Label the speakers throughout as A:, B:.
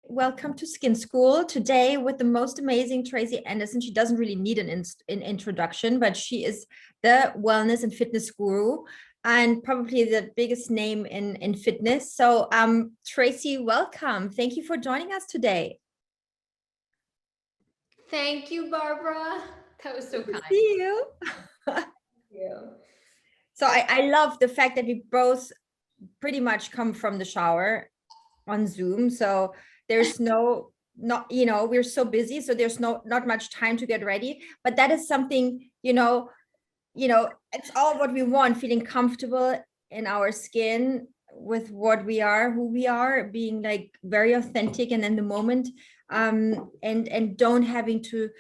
A: Welcome to Skin School today with the most amazing Tracy Anderson. She doesn't really need an introduction, but she is the wellness and fitness guru and probably the biggest name in fitness. So Tracy, welcome. Thank you for joining us today.
B: Thank you, Barbara. That was so kind.
A: See you.
B: Thank you.
A: So I love the fact that we both pretty much come from the shower on Zoom. So there's we're so busy. So there's not much time to get ready, but that is something, it's all what we want, feeling comfortable in our skin with what we are, who we are, being like very authentic and in the moment, and don't having to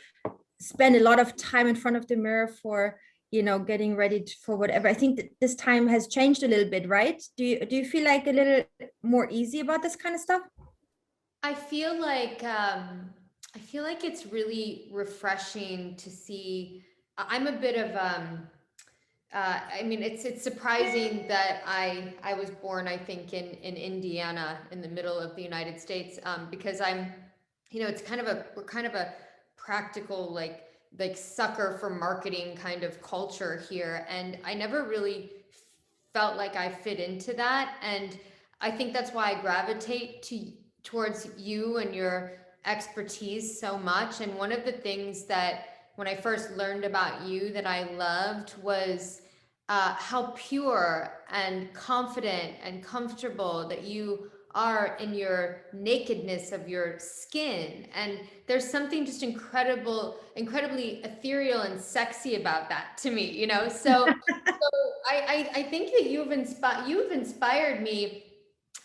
A: spend a lot of time in front of the mirror for getting ready for whatever. I think that this time has changed a little bit, right? Do you feel like a little more easy about this kind of stuff?
B: I feel like it's really refreshing to see. I'm a bit of it's surprising that I was born, I think, in Indiana, in the middle of the United States, because we're kind of a practical, like sucker for marketing kind of culture here, and I never really felt like I fit into that, and I think that's why I gravitate towards you and your expertise so much. And one of the things that when I first learned about you that I loved was how pure and confident and comfortable that you are in your nakedness of your skin. And there's something just incredibly ethereal and sexy about that to me, So, I think that you've inspired me.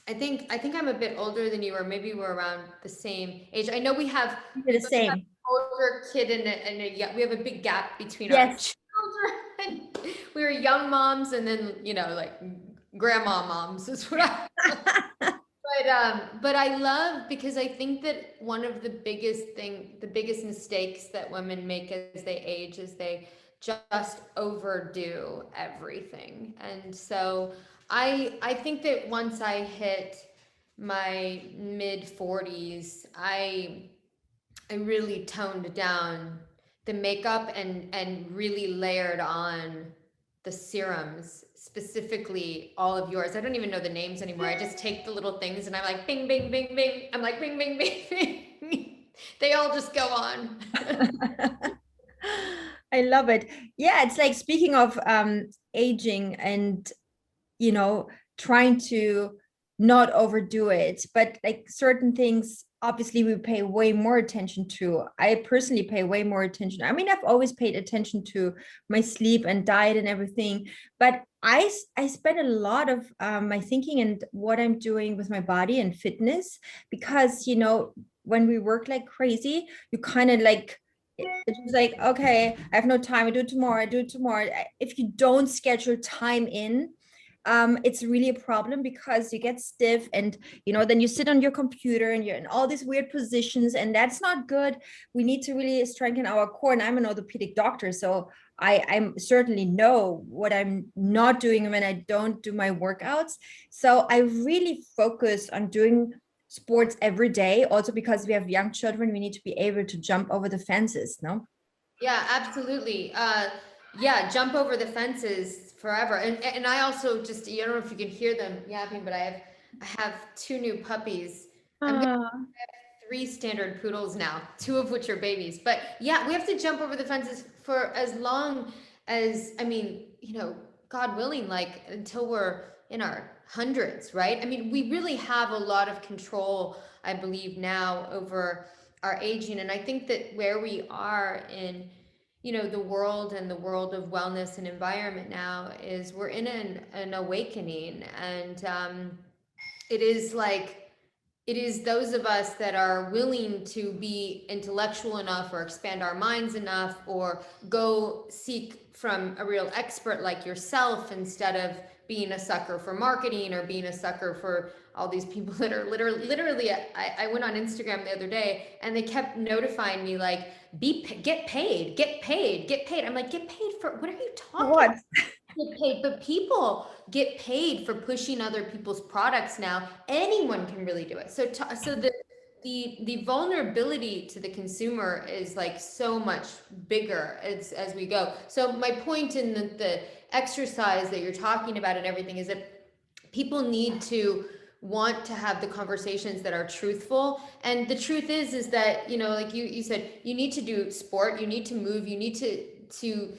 B: I think I'm a bit older than you, or maybe we're around the same age. I know we have
A: the same
B: older kid we have a big gap between our
A: yes
B: children. We were young moms, and then like grandma moms is what I but I love, because I think that one of the biggest mistakes that women make as they age is they just overdo everything. And so I think that once I hit my mid 40s, I really toned down the makeup and really layered on the serums, specifically all of yours. I don't even know the names anymore. I just take the little things and I'm like, bing, bing, bing, bing. I'm like, bing, bing, bing, bing. They all just go on.
A: I love it. Yeah, it's like, speaking of aging and trying to not overdo it, but like certain things obviously we pay way more attention to. I personally pay way more attention. I mean, I've always paid attention to my sleep and diet and everything, but I spend a lot of my thinking and what I'm doing with my body and fitness, because when we work like crazy, you kind of like, it's just like, okay, I have no time, I do it tomorrow. If you don't schedule time in, it's really a problem, because you get stiff and then you sit on your computer and you're in all these weird positions, and that's not good. We need to really strengthen our core, and I'm an orthopedic doctor, so I certainly know what I'm not doing when I don't do my workouts. So I really focus on doing sports every day, also because we have young children, we need to be able to jump over the fences. No?
B: Yeah, absolutely. Yeah, jump over the fences forever. And I also just, I don't know if you can hear them yapping, but I have two new puppies. I'm gonna have three standard poodles now, two of which are babies. But yeah, we have to jump over the fences for as long as, God willing, like until we're in our hundreds, right? I mean, we really have a lot of control, I believe, now over our aging. And I think that where we are in the world and the world of wellness and environment now is we're in an awakening. And it is like, it is those of us that are willing to be intellectual enough or expand our minds enough or go seek from a real expert like yourself, instead of being a sucker for marketing or being a sucker for all these people that are literally I went on Instagram the other day and they kept notifying me like, get paid. I'm like, get paid for what? Are you talking
A: What?
B: about? Get paid, but people get paid for pushing other people's products now. Anyone can really do it. So the vulnerability to the consumer is like so much bigger as we go. So my point in the exercise that you're talking about and everything is that people need to want to have the conversations that are truthful. And the truth is that, you know, like you said, you need to do sport, you need to move, you need to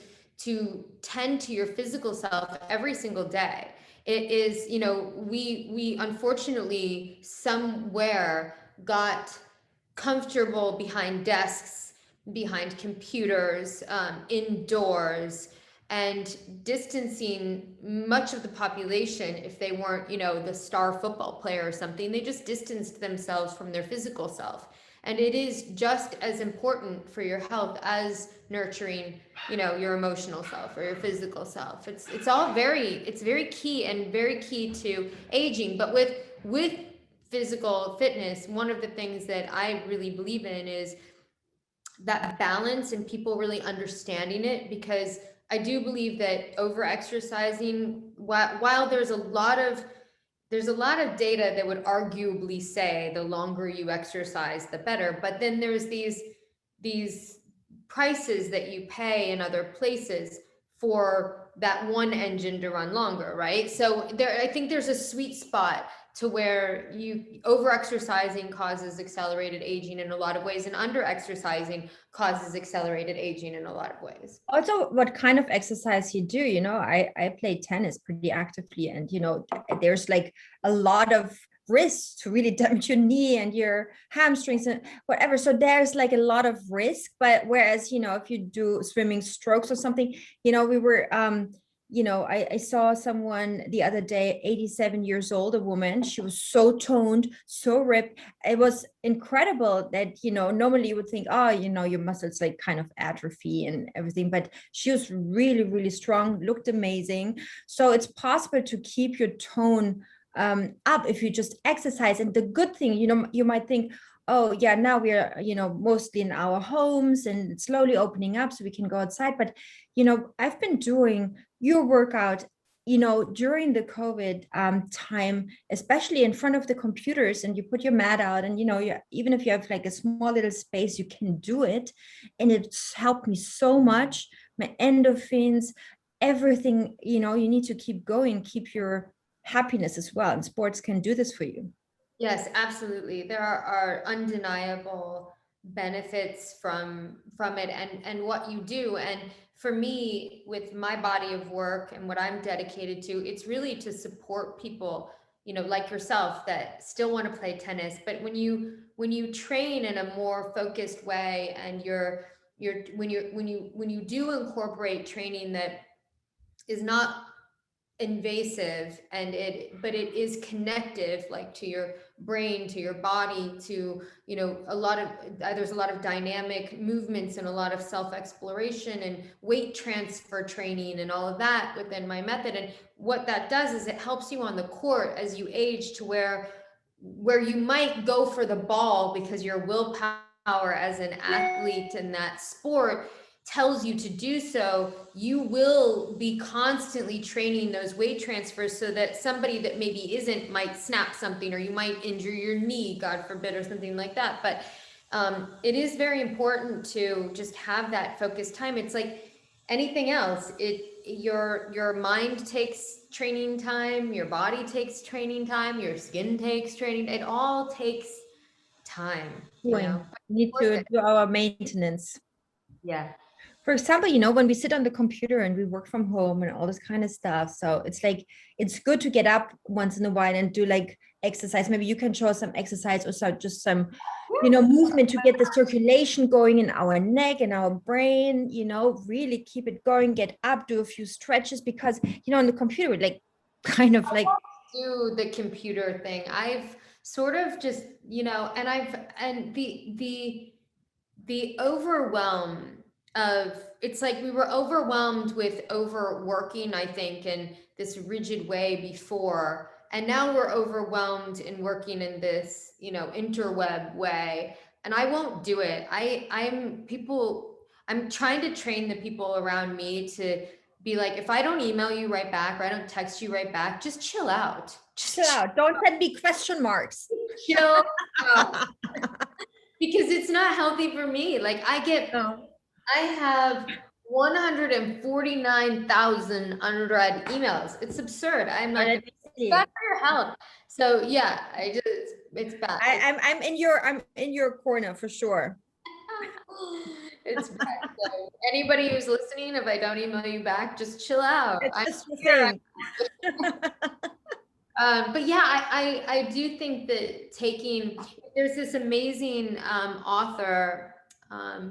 B: tend to your physical self every single day. It is, you know, we unfortunately somewhere got comfortable behind desks, behind computers, indoors, and distancing much of the population. If they weren't, you know, the star football player or something, they just distanced themselves from their physical self. And it is just as important for your health as nurturing, you know, your emotional self or your physical self. It's all it's very key, and very key to aging. But with physical fitness, one of the things that I really believe in is that balance and people really understanding it, because I do believe that over exercising, while there's a lot of data that would arguably say the longer you exercise, the better. But then there's these prices that you pay in other places for that one engine to run longer, right? So I think there's a sweet spot to where you over exercising causes accelerated aging in a lot of ways, and under exercising causes accelerated aging in a lot of ways.
A: Also, what kind of exercise you do, you know, I play tennis pretty actively, and you know, there's like a lot of risk to really damage your knee and your hamstrings and whatever. So there's like a lot of risk. But whereas, you know, if you do swimming strokes or something, you know, we were you know, I saw someone the other day, 87 years old, a woman. She was so toned, so ripped. It was incredible that, you know, normally you would think, oh, you know, your muscles like kind of atrophy and everything, but she was really, really strong, looked amazing. So it's possible to keep your tone up if you just exercise. And the good thing, you know, you might think, oh yeah, now we are, you know, mostly in our homes and it's slowly opening up so we can go outside. But, you know, I've been doing your workout, you know, during the COVID time, especially in front of the computers, and you put your mat out, and, you know, even if you have like a small little space, you can do it. And it's helped me so much. My endorphins, everything, you know, you need to keep going, keep your happiness as well. And sports can do this for you.
B: Yes, absolutely. There are undeniable benefits from it and what you do. And for me, with my body of work and what I'm dedicated to, it's really to support people, you know, like yourself, that still want to play tennis. But when you train in a more focused way, and when you do incorporate training that is not invasive, and but it is connective, like to your brain, to your body, to, you know, a lot of there's a lot of dynamic movements and a lot of self-exploration and weight transfer training and all of that within my method. And what that does is it helps you on the court as you age, to where you might go for the ball because your willpower as an athlete in that sport tells you to do so. You will be constantly training those weight transfers so that somebody that maybe isn't might snap something, or you might injure your knee, God forbid, or something like that. But it is very important to just have that focused time. It's like anything else. Your mind takes training time, your body takes training time, your skin takes training. It all takes time, you know.
A: We need to do our maintenance.
B: Yeah.
A: For example, you know, when we sit on the computer and we work from home and all this kind of stuff. So it's like, it's good to get up once in a while and do like exercise. Maybe you can show us some exercise, or so just some, you know, movement to get the circulation going in our neck and our brain, you know, really keep it going, get up, do a few stretches, because, you know, on the computer, we're like kind of like,
B: do the computer thing. I've sort of just, you know, and the overwhelm of, it's like we were overwhelmed with overworking, I think, in this rigid way before, and now we're overwhelmed in working in this, you know, interweb way. And I won't do it. I'm trying to train the people around me to be like, if I don't email you right back, or I don't text you right back, just chill out. Just
A: chill out. Don't send me question marks.
B: chill out. because it's not healthy for me. Like
A: No.
B: I have 149,000 unread emails. It's absurd. I'm
A: Oh,
B: like,
A: let
B: it's
A: me
B: bad
A: see.
B: for your health. So yeah, it's bad.
A: I'm in your corner for sure.
B: It's bad. So anybody who's listening, if I don't email you back, just chill out.
A: It's
B: I'm
A: just the
B: here.
A: thing.
B: But yeah, I do think that there's this amazing author.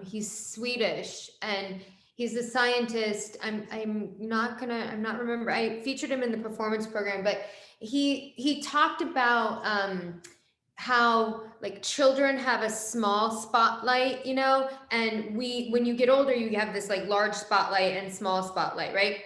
B: He's Swedish and he's a scientist. I'm not remember. I featured him in the performance program, but he talked about how like children have a small spotlight, and when you get older, you have this like large spotlight and small spotlight, right?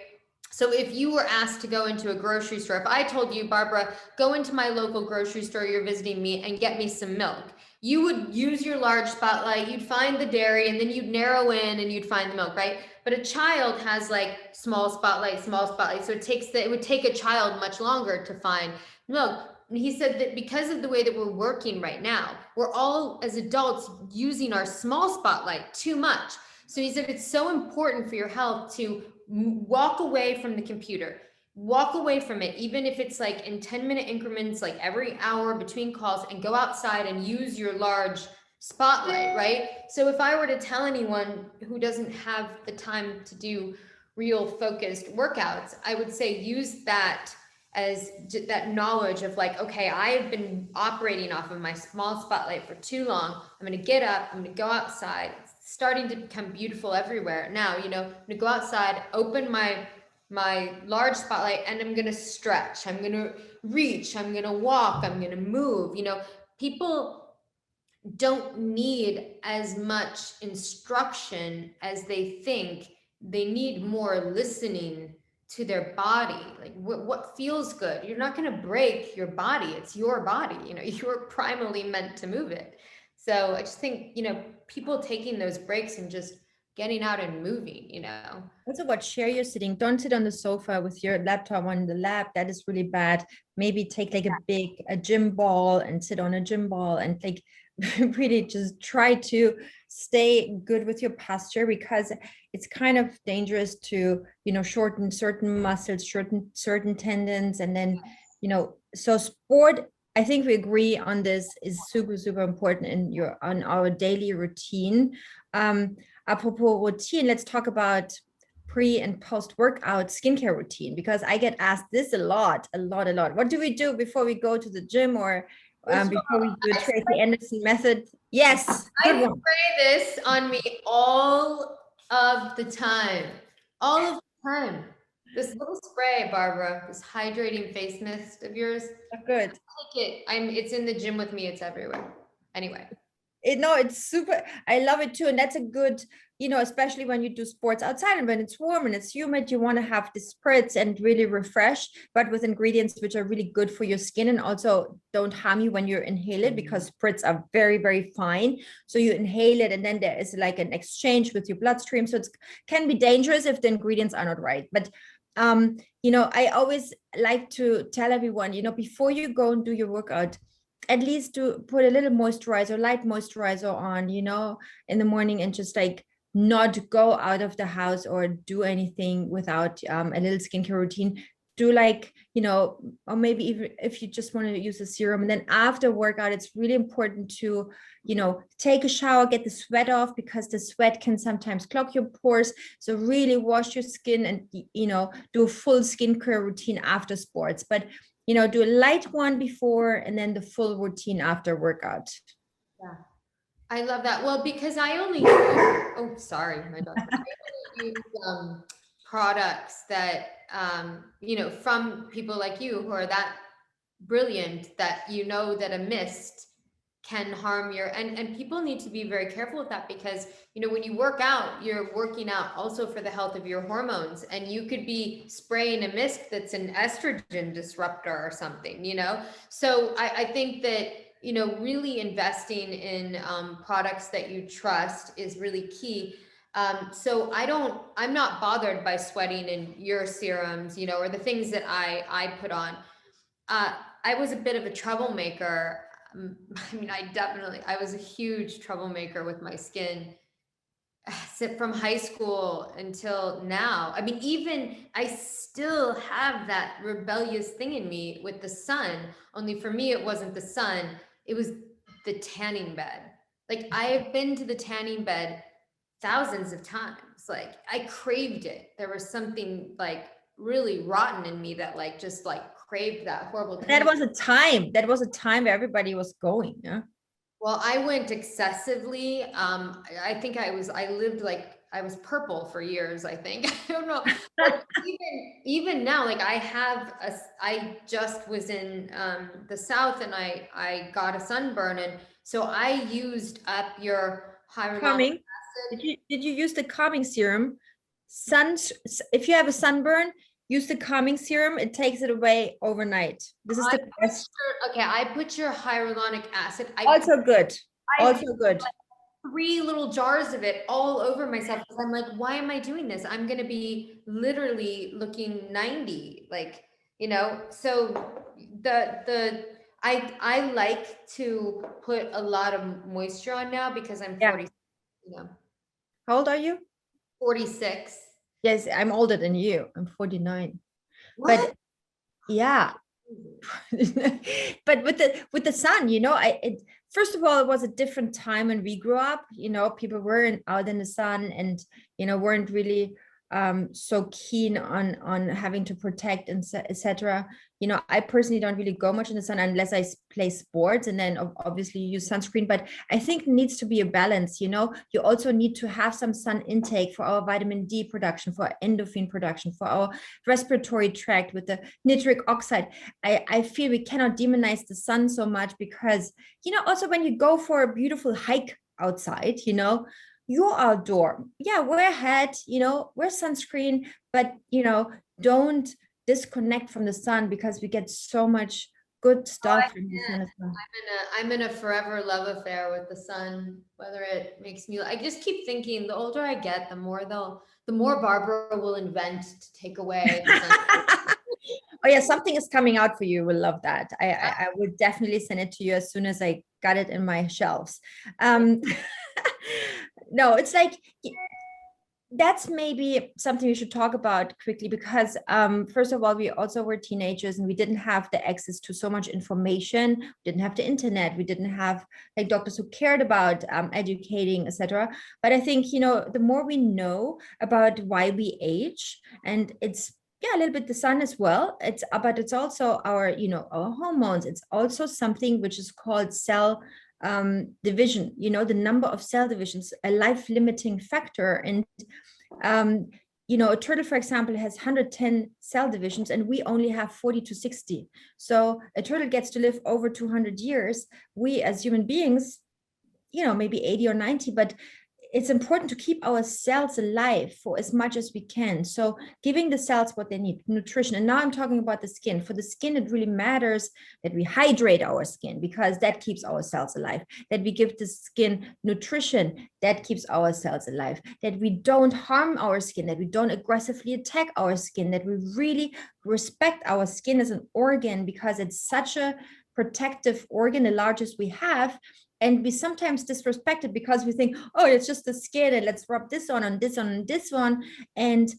B: So if you were asked to go into a grocery store, if I told you, Barbara, go into my local grocery store, you're visiting me, and get me some milk, you would use your large spotlight, you'd find the dairy, and then you'd narrow in and you'd find the milk, right? But a child has like small spotlight, small spotlight. So it would take a child much longer to find milk. And he said that because of the way that we're working right now, we're all as adults using our small spotlight too much. So he said it's so important for your health to walk away from the computer, walk away from it, even if it's like in 10-minute increments, like every hour between calls, and go outside and use your large spotlight, right? So if I were to tell anyone who doesn't have the time to do real focused workouts, I would say use that as that knowledge of like, okay, I've been operating off of my small spotlight for too long. I'm going to get up, I'm going to go outside. It's starting to become beautiful everywhere now. I'm going to go outside, open my large spotlight, and I'm going to stretch, I'm going to reach, I'm going to walk, I'm going to move. People don't need as much instruction as they think. They need more listening to their body, like what feels good. You're not going to break your body. It's your body. You're primarily meant to move it. So I just think, people taking those breaks and just getting out and moving.
A: Also, what chair you're sitting. Don't sit on the sofa with your laptop on the lap. That is really bad. Maybe take like a gym ball and sit on a gym ball and like really just try to stay good with your posture, because it's kind of dangerous to, shorten certain muscles, certain tendons. And then, so sport, I think we agree on this, is super, super important on our daily routine. Apropos routine, let's talk about pre and post workout skincare routine, because I get asked this a lot. What do we do before we go to the gym, or before we do a Tracy Anderson method? Yes, good one.
B: Spray this on me all of the time. All of the time. This little spray, Barbara, this hydrating face mist of yours.
A: Good.
B: Take it. It's in the gym with me. It's everywhere. Anyway.
A: It's super. I love it too. And that's a good, especially when you do sports outside and when it's warm and it's humid, you want to have the spritz and really refresh, but with ingredients which are really good for your skin and also don't harm you when you inhale it, because spritz are very, very fine. So you inhale it and then there is like an exchange with your bloodstream. So it can be dangerous if the ingredients are not right. But I always like to tell everyone, before you go and do your workout, at least to put a little moisturizer, light moisturizer on, in the morning, and just like not go out of the house or do anything without a little skincare routine. Do like, or maybe even if you just want to use a serum. And then after workout, it's really important to, take a shower, get the sweat off, because the sweat can sometimes clog your pores. So really wash your skin and, do a full skincare routine after sports. But do a light one before and then the full routine after workout.
B: Yeah. I love that. Well, because I only use, sorry, my dog. I only use products that, from people like you who are that brilliant, that that a mist can harm and people need to be very careful with that, because when you work out, you're working out also for the health of your hormones, and you could be spraying a mist that's an estrogen disruptor or something. So I think that really investing in products that you trust is really key. So I'm not bothered by sweating in your serums, or the things that I put on. I was a bit of a troublemaker I mean, I was a huge troublemaker with my skin. So from high school until now. I mean, even I still have that rebellious thing in me with the sun. Only for me, it wasn't the sun, it was the tanning bed. Like, I have been to the tanning bed thousands of times. Like, I craved it. There was something like really rotten in me that like just like craved that horrible
A: That
B: tanning.
A: was a time. That was a time where everybody was going. Yeah.
B: Well, I went excessively. I think I lived like I was purple for years, I think. I don't know. But even now, like I just was in the South and I got a sunburn. And so I used up your hyaluronic
A: Calming.
B: acid.
A: Did you use the calming serum? If you have a sunburn, use the calming serum. It takes it away overnight. This is the best.
B: Okay, I put your hyaluronic acid.
A: Also good.
B: I
A: Also good.
B: 3 little jars of it all over myself because I'm like, why am I doing this? I'm gonna be literally looking 90, like, so I like to put a lot of moisture on now because I'm
A: Yeah.
B: 40, you know,
A: How old are you?
B: 46.
A: Yes, I'm older than you. I'm 49.
B: What?
A: But yeah. But with the sun, first of all, it was a different time when we grew up. People weren't out in the sun and weren't really so keen on having to protect and etc. I personally don't really go much in the sun unless I play sports, and then obviously use sunscreen. But I think it needs to be a balance. You also need to have some sun intake for our vitamin D production, for our endorphin production, for our respiratory tract with the nitric oxide. I feel we cannot demonize the sun so much because, also when you go for a beautiful hike outside, you're outdoor. Yeah, wear a hat, wear sunscreen, but, don't disconnect from the sun because we get so much good stuff from the sun as well.
B: I'm in a forever love affair with the sun, whether it makes me, I just keep thinking the older I get, the more Barbara will invent to take away the sun.
A: Oh yeah, something is coming out for you. We'll love that. I would definitely send it to you as soon as I got it in my shelves. No, it's like that's maybe something we should talk about quickly because first of all, we also were teenagers and we didn't have the access to so much information. We didn't have the internet. We didn't have like doctors who cared about educating, etc. But I think the more we know about why we age, and it's a little bit the sun as well. But it's also our our hormones. It's also something which is called cell division. The number of cell divisions, a life limiting factor. And a turtle, for example, has 110 cell divisions and we only have 40 to 60. So a turtle gets to live over 200 years. We as human beings, maybe 80 or 90, but it's important to keep our cells alive for as much as we can. So giving the cells what they need, nutrition. And now I'm talking about the skin. For the skin, it really matters that we hydrate our skin because that keeps our cells alive, that we give the skin nutrition that keeps our cells alive, that we don't harm our skin, that we don't aggressively attack our skin, that we really respect our skin as an organ because it's such a protective organ, the largest we have. And we sometimes disrespect it because we think, oh, it's just the skin and let's rub this on this one and this one. And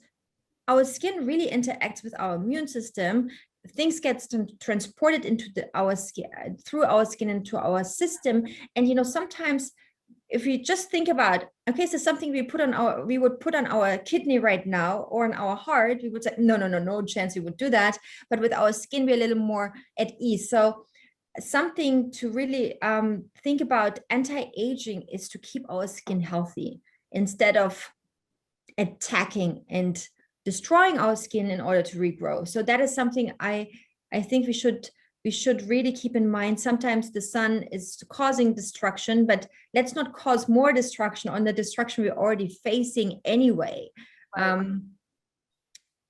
A: our skin really interacts with our immune system. Things get transported into our skin, through our skin into our system. And sometimes if we just think about, okay, so something we would put on our kidney right now or on our heart, we would say, no chance we would do that. But with our skin, we're a little more at ease. So something to really think about anti-aging is to keep our skin healthy instead of attacking and destroying our skin in order to regrow. So that is something I think we should really keep in mind. Sometimes the sun is causing destruction, but let's not cause more destruction on the destruction we're already facing anyway.
B: Right.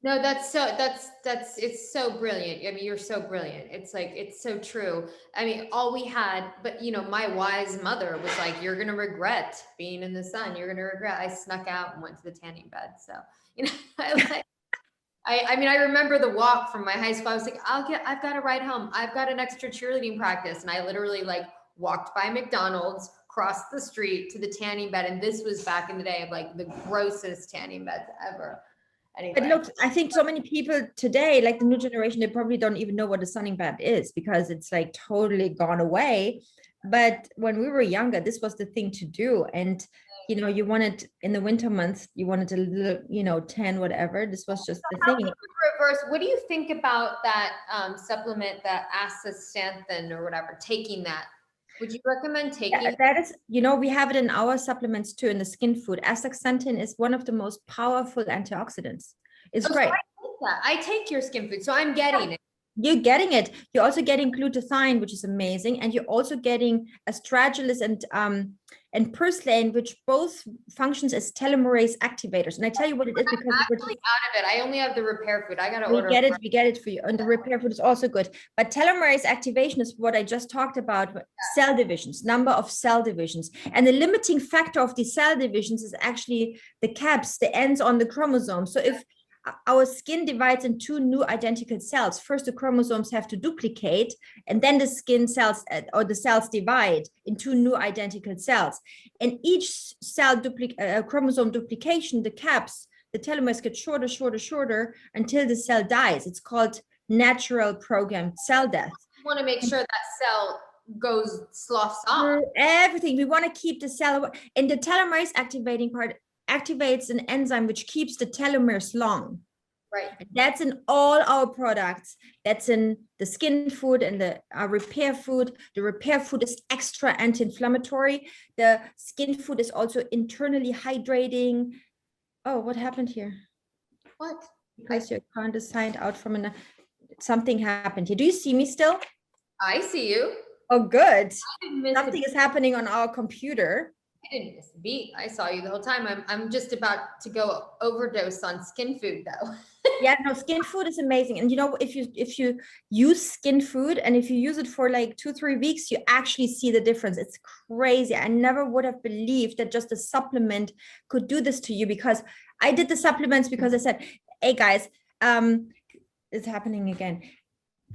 B: No, it's so brilliant. I mean, you're so brilliant. It's like, it's so true. I mean, all we had, but my wise mother was like, you're going to regret being in the sun. You're going to regret. I snuck out and went to the tanning bed. So, I mean, I remember the walk from my high school. I was like, I've got to ride home. I've got an extra cheerleading practice. And I literally like walked by McDonald's, crossed the street to the tanning bed. And this was back in the day of like the grossest tanning beds ever. Anyway.
A: But look, I think so many people today, like the new generation, they probably don't even know what a sunning bed is because it's like totally gone away. But when we were younger, this was the thing to do. And, you know, you wanted in the winter months, you wanted a little, you know, tan, whatever. This was just the thing.
B: Reverse, what do you think about that supplement, that astaxanthin or whatever, taking that? Would you recommend taking?
A: That is, you know, we have it in our supplements too, in the skin food. Astaxanthin is one of the most powerful antioxidants. It's great.
B: I take your skin food, so I'm getting it.
A: You're getting it. You're also getting glutathione, which is amazing, and you're also getting astragalus and purslane, which both functions as telomerase activators. And I tell you what it is because
B: I'm actually out of it. I only have the repair food. I gotta order.
A: We get it for you, and the repair food is also good. But telomerase activation is what I just talked about. Cell divisions, number of cell divisions, and the limiting factor of these cell divisions is actually the caps, the ends on the chromosome. So if our skin divides in two new identical cells. First, the chromosomes have to duplicate, and then the skin cells or the cells divide in two new identical cells. And each cell chromosome duplication, the caps, the telomeres get shorter, shorter, shorter until the cell dies. It's called natural programmed cell death.
B: We want to make sure that cell sloughs off.
A: Everything. We want to keep the cell, and the telomerase activating part activates an enzyme which keeps the telomeres long.
B: Right.
A: That's in all our products. That's in the skin food and the repair food. The repair food is extra anti-inflammatory. The skin food is also internally hydrating. Oh, what happened here?
B: What?
A: Because your account is signed out from something happened here. Do you see me still?
B: I see you.
A: Oh, good. Something is happening on our computer.
B: I didn't miss a beat. I saw you the whole time. I'm just about to go overdose on skin food though.
A: Yeah, no, skin food is amazing. And you know, if you use skin food and if you use it for like 2-3 weeks, you actually see the difference. It's crazy. I never would have believed that just a supplement could do this to you, because I did the supplements because I said, hey guys, it's happening again.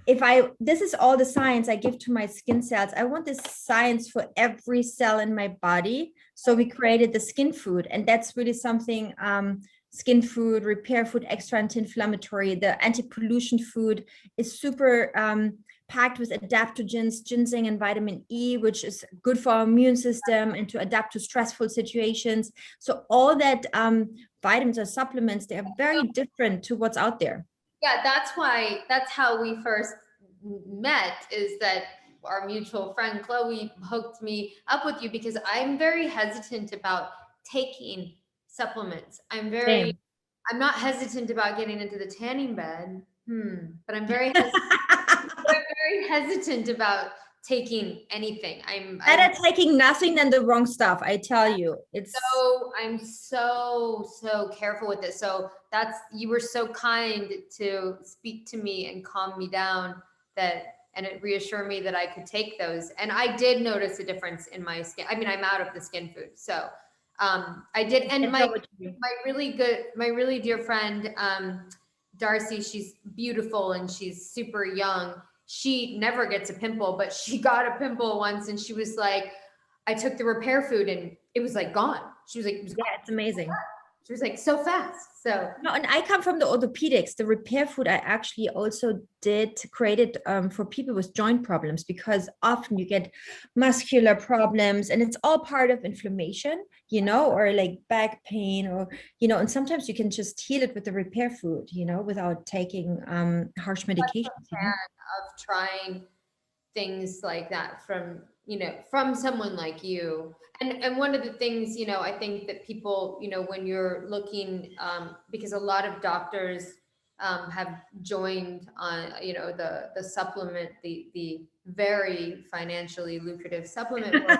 A: This is all the science I give to my skin cells. I want this science for every cell in my body. So we created the skin food, and that's really something, skin food, repair food, extra anti-inflammatory. The anti-pollution food is super packed with adaptogens, ginseng and vitamin E, which is good for our immune system and to adapt to stressful situations. So all that vitamins or supplements, they are very different to what's out there.
B: Yeah, that's how we first met, is that our mutual friend Chloe hooked me up with you, because I'm very hesitant about taking supplements. I'm not hesitant about getting into the tanning bed, but I'm very hesitant about taking anything. I'm
A: taking nothing than the wrong stuff. I tell you,
B: I'm so careful with it. So you were so kind to speak to me and calm me down, and it reassured me that I could take those. And I did notice a difference in my skin. I mean, I'm out of the skin food. So I did. And my really dear friend, Darcy, she's beautiful and she's super young. She never gets a pimple, but she got a pimple once, and she was like, I took the repair food and it was like gone. She was like,
A: it's amazing.
B: She was like, so fast. So
A: no, and I come from the orthopedics. The repair food I actually also created for people with joint problems, because often you get muscular problems and it's all part of inflammation, you know, or like back pain, or, you know, and sometimes you can just heal it with the repair food, you know, without taking harsh medications.
B: Of trying things like that from someone like you. And one of the things, you know, I think that people, you know, when you're looking, because a lot of doctors have joined on, you know, the supplement, the very financially lucrative supplement world.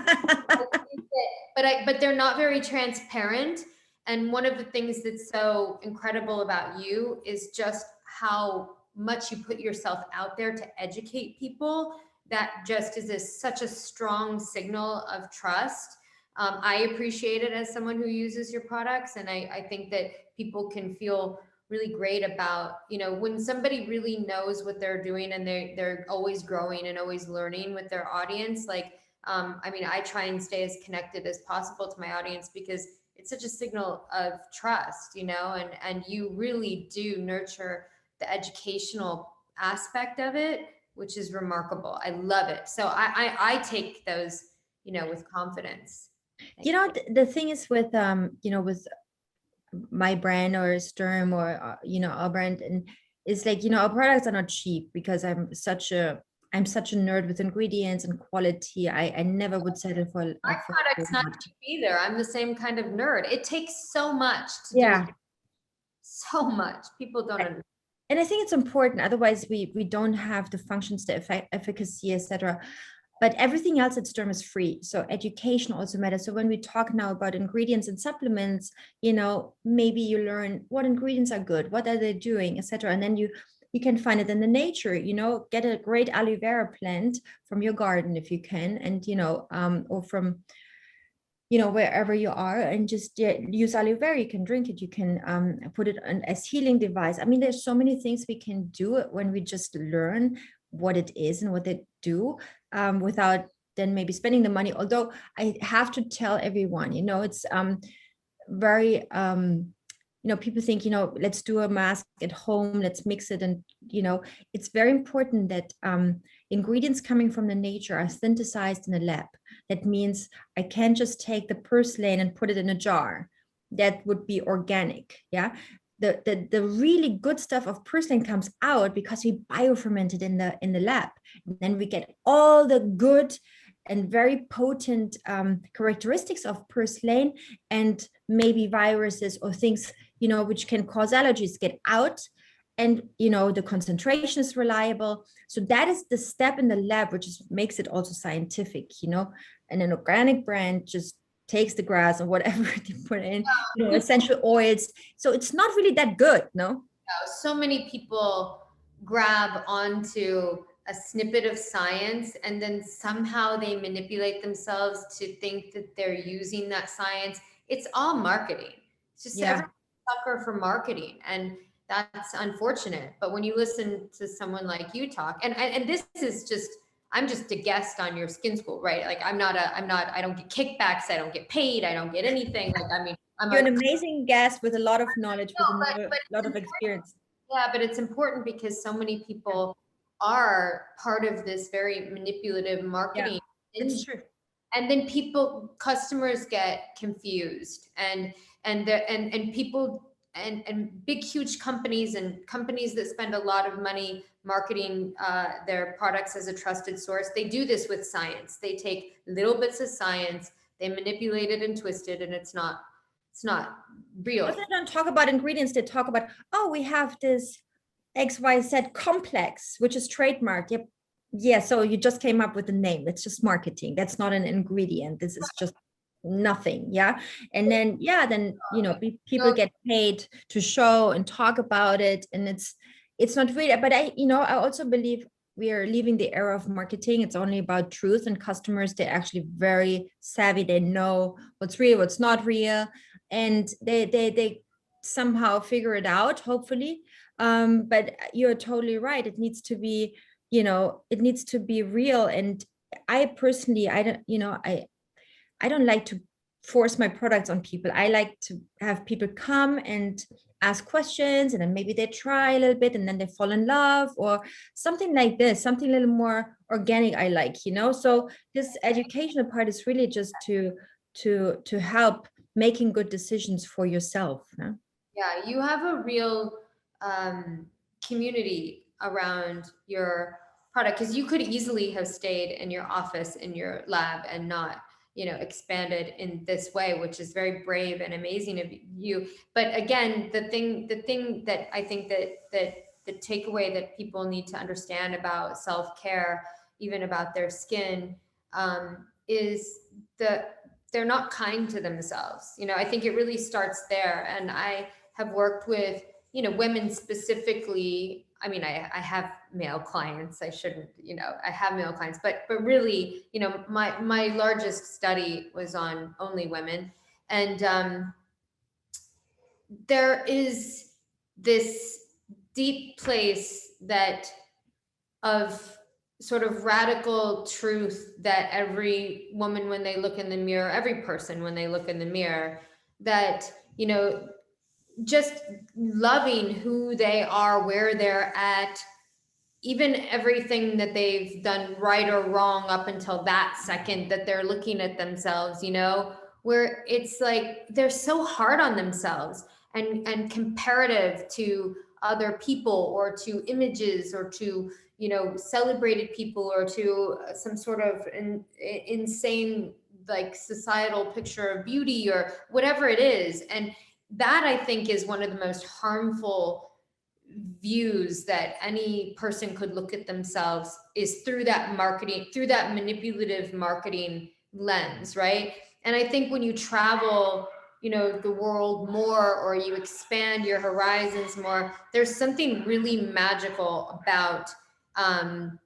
B: but they're not very transparent. And one of the things that's so incredible about you is just how much you put yourself out there to educate people. That just is such a strong signal of trust. I appreciate it as someone who uses your products. And I think that people can feel really great about, you know, when somebody really knows what they're doing and they're always growing and always learning with their audience, like I mean, I try and stay as connected as possible to my audience because it's such a signal of trust, you know, and you really do nurture the educational aspect of it, which is remarkable. I love it. So I take those, you know, with confidence.
A: You know, the thing is with you know, with my brand or Sturm or you know, our brand, and it's like, you know, our products are not cheap because I'm such a nerd with ingredients and quality. I never would settle
B: My
A: for
B: product's not cheap either. I'm the same kind of nerd. It takes so much to do
A: yeah.
B: so much. People don't understand.
A: And I think it's important. Otherwise, we don't have the functions, the efficacy, etc. But everything else at Sturm is free. So education also matters. So when we talk now about ingredients and supplements, you know, maybe you learn what ingredients are good, what are they doing, etc. And then you can find it in the nature. You know, get a great aloe vera plant from your garden if you can, and you know, or from, you know, wherever you are, and just use aloe vera. You can drink it, you can put it on as healing device. I mean, there's so many things we can do when we just learn what it is and what they do, without then maybe spending the money. Although I have to tell everyone, you know, it's very you know, people think, you know, let's do a mask at home, let's mix it. And you know, it's very important that ingredients coming from the nature are synthesized in a lab. That means I can't just take the purslane and put it in a jar. That would be organic. Yeah. The really good stuff of purslane comes out because we biofermented in the lab. And then we get all the good and very potent characteristics of purslane, and maybe viruses or things, you know, which can cause allergies get out. And you know, the concentration is reliable. So that is the step in the lab which makes it also scientific, you know. And an organic brand just takes the grass or whatever they put in, you know, essential oils. So it's not really that good, no.
B: So many people grab onto a snippet of science and then somehow they manipulate themselves to think that they're using that science. It's all marketing. It's just
A: Yeah.
B: everyone's a sucker for marketing, and that's unfortunate. But when you listen to someone like you talk, and this is just, I'm just a guest on your skin school, right? Like I don't get kickbacks, I don't get paid, I don't get anything. Like, I mean, I'm
A: You're
B: a
A: an amazing guest with a lot of knowledge, with
B: no,
A: a
B: but
A: lot of experience.
B: yeah, but it's important because so many people are part of this very manipulative
A: Yeah,
B: marketing.
A: it's true.
B: And then customers get confused, and people, and big, huge companies and companies that spend a lot of money marketing their products as a trusted source. They do this with science. They take little bits of science, they manipulate it and twist it, and it's not real.
A: Also, they don't talk about ingredients. They talk about, oh, we have this XYZ complex, which is trademarked. Yep. Yeah. So you just came up with the name. It's just marketing. That's not an ingredient. This is just nothing. Yeah. And then, yeah, then, you know, people get paid to show and talk about it. And it's not really, but you know, I also believe we are leaving the era of marketing. It's only about truth, and customers, they're actually very savvy. They know what's real, what's not real. And they somehow figure it out, hopefully. But you're totally right. It needs to be, you know, it needs to be real. And I personally, I don't, you know, I don't like to force my products on people. I like to have people come and ask questions, and then maybe they try a little bit and then they fall in love or something like this, something a little more organic I like, you know. So this educational part is really just to help making good decisions for yourself. Huh?
B: Yeah, you have a real community around your product, because you could easily have stayed in your office, in your lab, and not, you know, expanded in this way, which is very brave and amazing of you. But again, the thing that I think that the takeaway that people need to understand about self-care, even about their skin, is that they're not kind to themselves. You know, I think it really starts there. And I have worked with, you know, women specifically. I mean, I have male clients. I shouldn't, you know, I have male clients, but really, you know, my largest study was on only women. And there is this deep place that of sort of radical truth that every woman, when they look in the mirror, every person, when they look in the mirror, that, you know, just loving who they are, where they're at, even everything that they've done right or wrong up until that second that they're looking at themselves, you know, where it's like they're so hard on themselves and comparative to other people or to images or to, you know, celebrated people or to some sort of insane like societal picture of beauty or whatever it is. And that, I think, is one of the most harmful views that any person could look at themselves, is through that marketing, through that manipulative marketing lens, right? And I think when you travel, you know, the world more, or you expand your horizons more, there's something really magical about and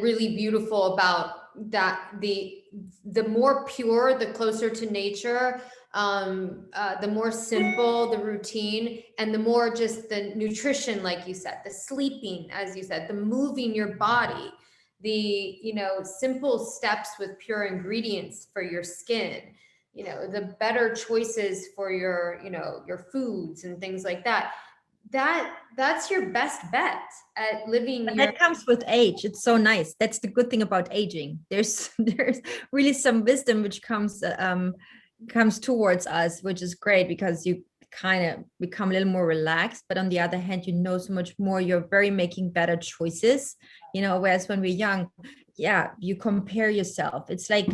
B: really beautiful about that. The more pure, the closer to nature, the more simple the routine, and the more just the nutrition, like you said, the sleeping, as you said, the moving your body, the, you know, simple steps with pure ingredients for your skin, you know, the better choices for your, you know, your foods and things like that. That's your best bet at living
A: But
B: your.
A: that comes with age. It's so nice. That's the good thing about aging. There's really some wisdom which comes towards us, which is great, because you kind of become a little more relaxed. But on the other hand, you know so much more. You're very making better choices, you know, whereas when we're young, yeah, you compare yourself. It's like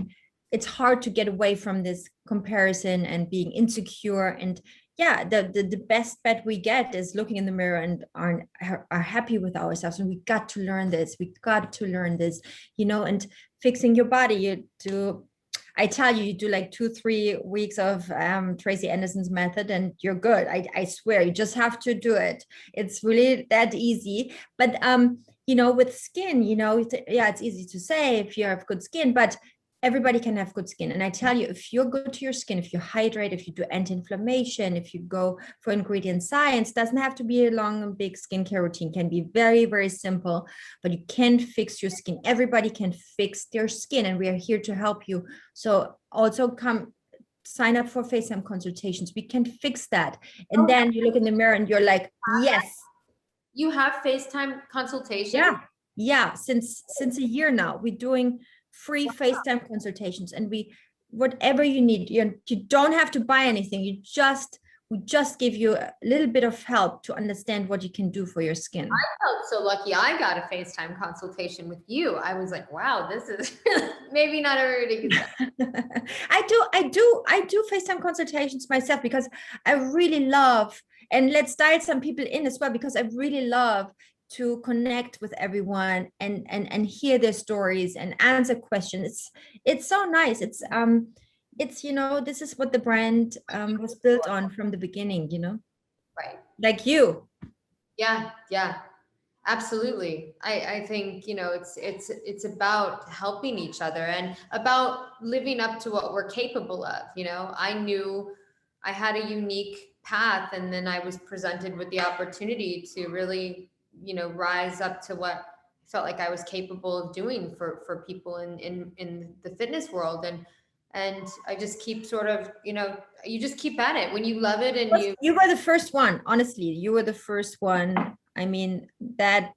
A: it's hard to get away from this comparison and being insecure. And yeah, the best bet we get is looking in the mirror and are happy with ourselves. And we got to learn this. We got to learn this, you know, and fixing your body. You do, I tell you, you do like 2-3 weeks of Tracy Anderson's method and you're good. I swear, you just have to do it. It's really that easy. But you know, with skin, you know, yeah, it's easy to say if you have good skin, but everybody can have good skin. And I tell you, if you're good to your skin, if you hydrate, if you do anti-inflammation, if you go for ingredient science, doesn't have to be a long and big skincare routine, can be very, very simple, but you can fix your skin. Everybody can fix their skin, and we are here to help you. So also come sign up for FaceTime consultations. We can fix that. And then you look in the mirror and you're like, yes.
B: You have FaceTime consultation?
A: Yeah. Since a year now, we're doing free FaceTime consultations, and whatever you need, you don't have to buy anything. We just give you a little bit of help to understand what you can do for your skin.
B: I felt so lucky. I got a FaceTime consultation with you. I was like, wow, this is maybe not everybody gets that.
A: I do FaceTime consultations myself, because I really love, and let's dial some people in as well, because I really love to connect with everyone and hear their stories and answer questions. It's so nice. It's, you know, this is what the brand was built on from the beginning, you know.
B: Right.
A: Like you.
B: Yeah, absolutely. I think, you know, it's about helping each other and about living up to what we're capable of. You know, I knew I had a unique path, and then I was presented with the opportunity to really, you know, rise up to what I felt like I was capable of doing for people in the fitness world. And I just keep sort of, you know, you just keep at it when you love it. And
A: You were the first one, honestly. You were the first one. I mean, I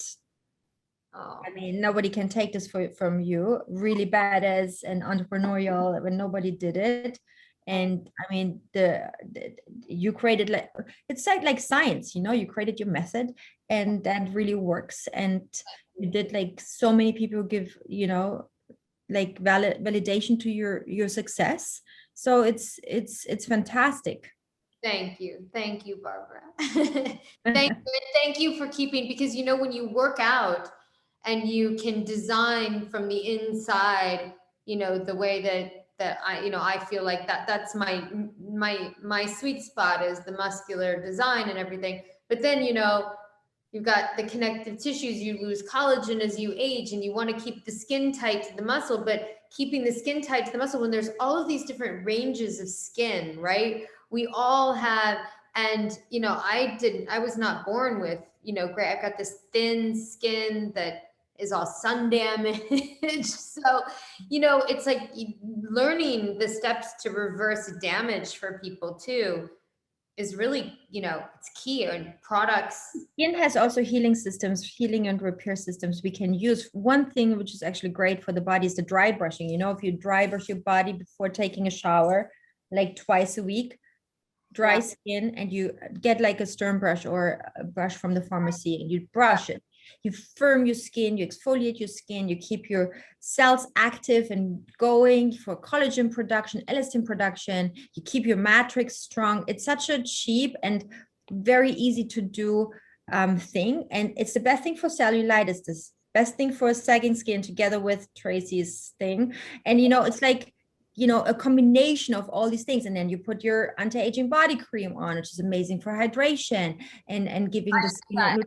A: mean, nobody can take this from you. Really badass and entrepreneurial when nobody did it. And I mean, you created, like, it's like science, you know, you created your method, and that really works. And you did, like, so many people give, you know, like validation to your success. So it's fantastic.
B: Thank you, Barbara. Thank you for keeping, because, you know, when you work out and you can design from the inside, you know, the way that I, you know, I feel like that's my sweet spot, is the muscular design and everything. But then, you know, you've got the connective tissues, you lose collagen as you age, and you want to keep the skin tight to the muscle, but keeping the skin tight to the muscle, when there's all of these different ranges of skin, right? We all have, and, you know, I was not born with, you know, great. I've got this thin skin that is all sun damage. So, you know, it's like learning the steps to reverse damage for people too is really, you know, it's key. And products.
A: Skin has also healing systems, healing and repair systems we can use. One thing which is actually great for the body is the dry brushing. You know, if you dry brush your body before taking a shower, like twice a week, dry skin, and you get like a Sturm brush or a brush from the pharmacy, and you brush it. You firm your skin, you exfoliate your skin, you keep your cells active and going for collagen production, elastin production, you keep your matrix strong. It's such a cheap and very easy to do thing. And it's the best thing for cellulitis, this best thing for sagging skin, together with Tracy's thing. And, you know, it's like, you know, a combination of all these things. And then you put your anti-aging body cream on, which is amazing for hydration and giving the skin.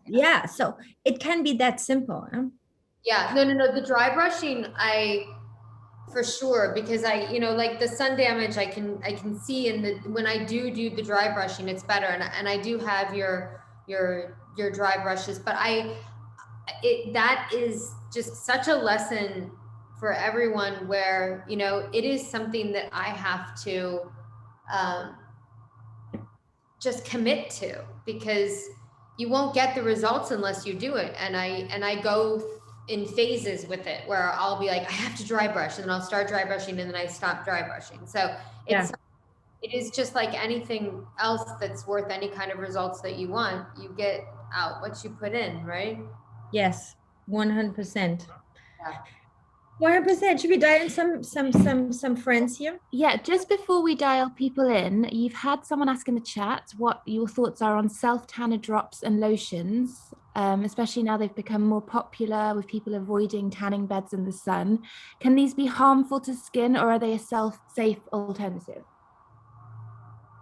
A: Yeah. So it can be that simple. Huh?
B: Yeah. No. The dry brushing, for sure, because you know, like the sun damage, I can see in the, when I do the dry brushing, it's better. And I do have your dry brushes, but that is just such a lesson for everyone, where, you know, it is something that I have to just commit to, because you won't get the results unless you do it. And I go in phases with it, where I'll be like, I have to dry brush, and then I'll start dry brushing, and then I stop dry brushing. So it is just like anything else that's worth any kind of results that you want. You get out what you put in, right?
A: Yes, 100%. Yeah. 100%. Should we dial in some friends here?
C: Yeah, just before we dial people in, you've had someone ask in the chat what your thoughts are on self-tanner drops and lotions, especially now they've become more popular with people avoiding tanning beds in the sun. Can these be harmful to skin, or are they a safe alternative?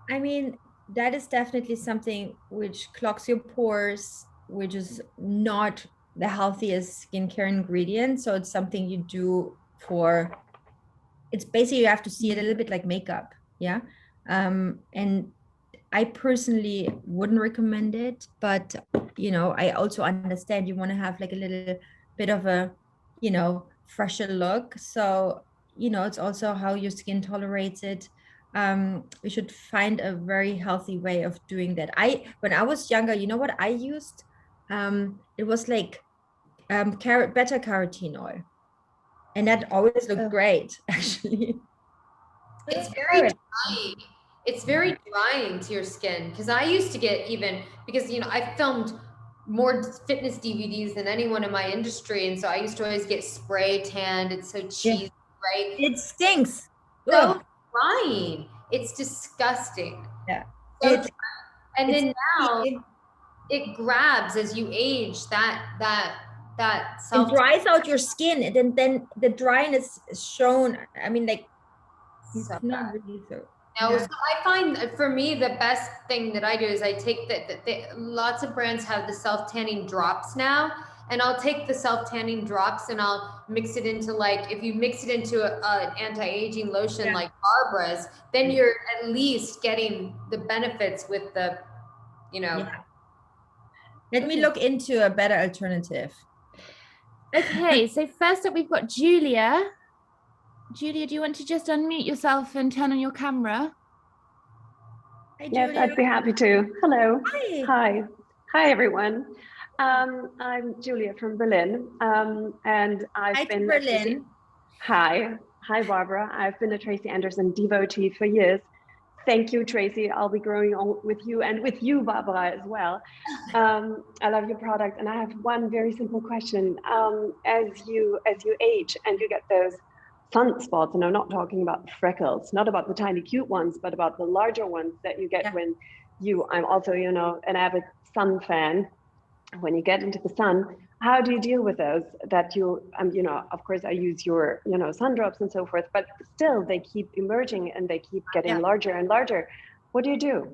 A: I mean, that is definitely something which clogs your pores, which is not the healthiest skincare ingredient. So it's something you do for, it's basically, you have to see it a little bit like makeup. Yeah. And I personally wouldn't recommend it, but, you know, I also understand you want to have like a little bit of a, you know, fresher look. So, you know, it's also how your skin tolerates it. We should find a very healthy way of doing that. When I was younger, you know what I used? It was like beta carotene oil, and that always looked great, actually.
B: It's very drying. It's very drying to your skin, because I used to get, even because, you know, I filmed more fitness DVDs than anyone in my industry, and so I used to always get spray tanned. It's so cheesy, right?
A: It stinks.
B: So drying. It's disgusting.
A: Yeah.
B: So and then now it grabs as you age, that
A: it dries out your skin, and then the dryness is shown. I mean, like, it's not really so.
B: No, so I find, for me, the best thing that I do is I take lots of brands have the self-tanning drops now, and I'll take the self-tanning drops and I'll mix it into, like, if you mix it into an anti-aging lotion like Barbara's, then you're at least getting the benefits with the, you know.
A: Yeah. Let me look into a better alternative.
C: Okay, so first up we've got Julia. Julia, do you want to just unmute yourself and turn on your camera?
A: Hi,
D: yes,
A: Julia.
D: I'd be happy to. Hello.
A: Hi.
D: Hi. Hi, everyone. I'm Julia from Berlin, and I've been
A: Berlin.
D: Hi, Barbara. I've been a Tracy Anderson devotee for years. Thank you, Tracy. I'll be growing on with you, and with you, Barbara, as well. I love your product, and I have one very simple question. As you age and you get those sunspots, and I'm not talking about freckles, not about the tiny cute ones, but about the larger ones that you get when I'm also, you know, an avid sun fan. When you get into the sun, how do you deal with those that you know, of course I use your, you know, sun drops and so forth, but still they keep emerging and they keep getting larger and larger. What do you do?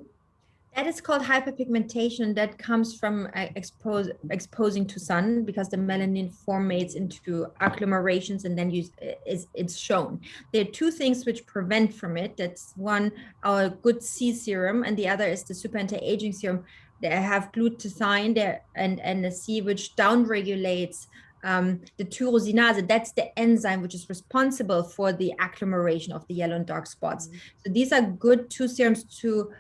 A: That is called hyperpigmentation. That comes from exposing to sun, because the melanin formates into agglomerations, and then it's shown. There are two things which prevent from it. That's one, our good C serum, and the other is the super anti-aging serum. They have glutathione there and the C, which downregulates the tyrosinase. That's the enzyme which is responsible for the agglomeration of the yellow and dark spots. So these are good 2 serums to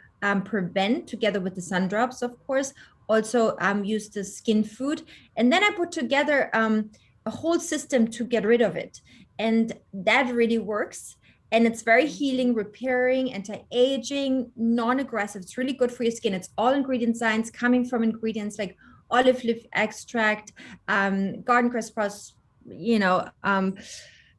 A: prevent, together with the sun drops, of course. Also use the skin food. And then I put together a whole system to get rid of it. And that really works. And it's very healing, repairing, anti-aging, non-aggressive. It's really good for your skin. It's all ingredient science coming from ingredients like olive leaf extract, garden cress sprouts,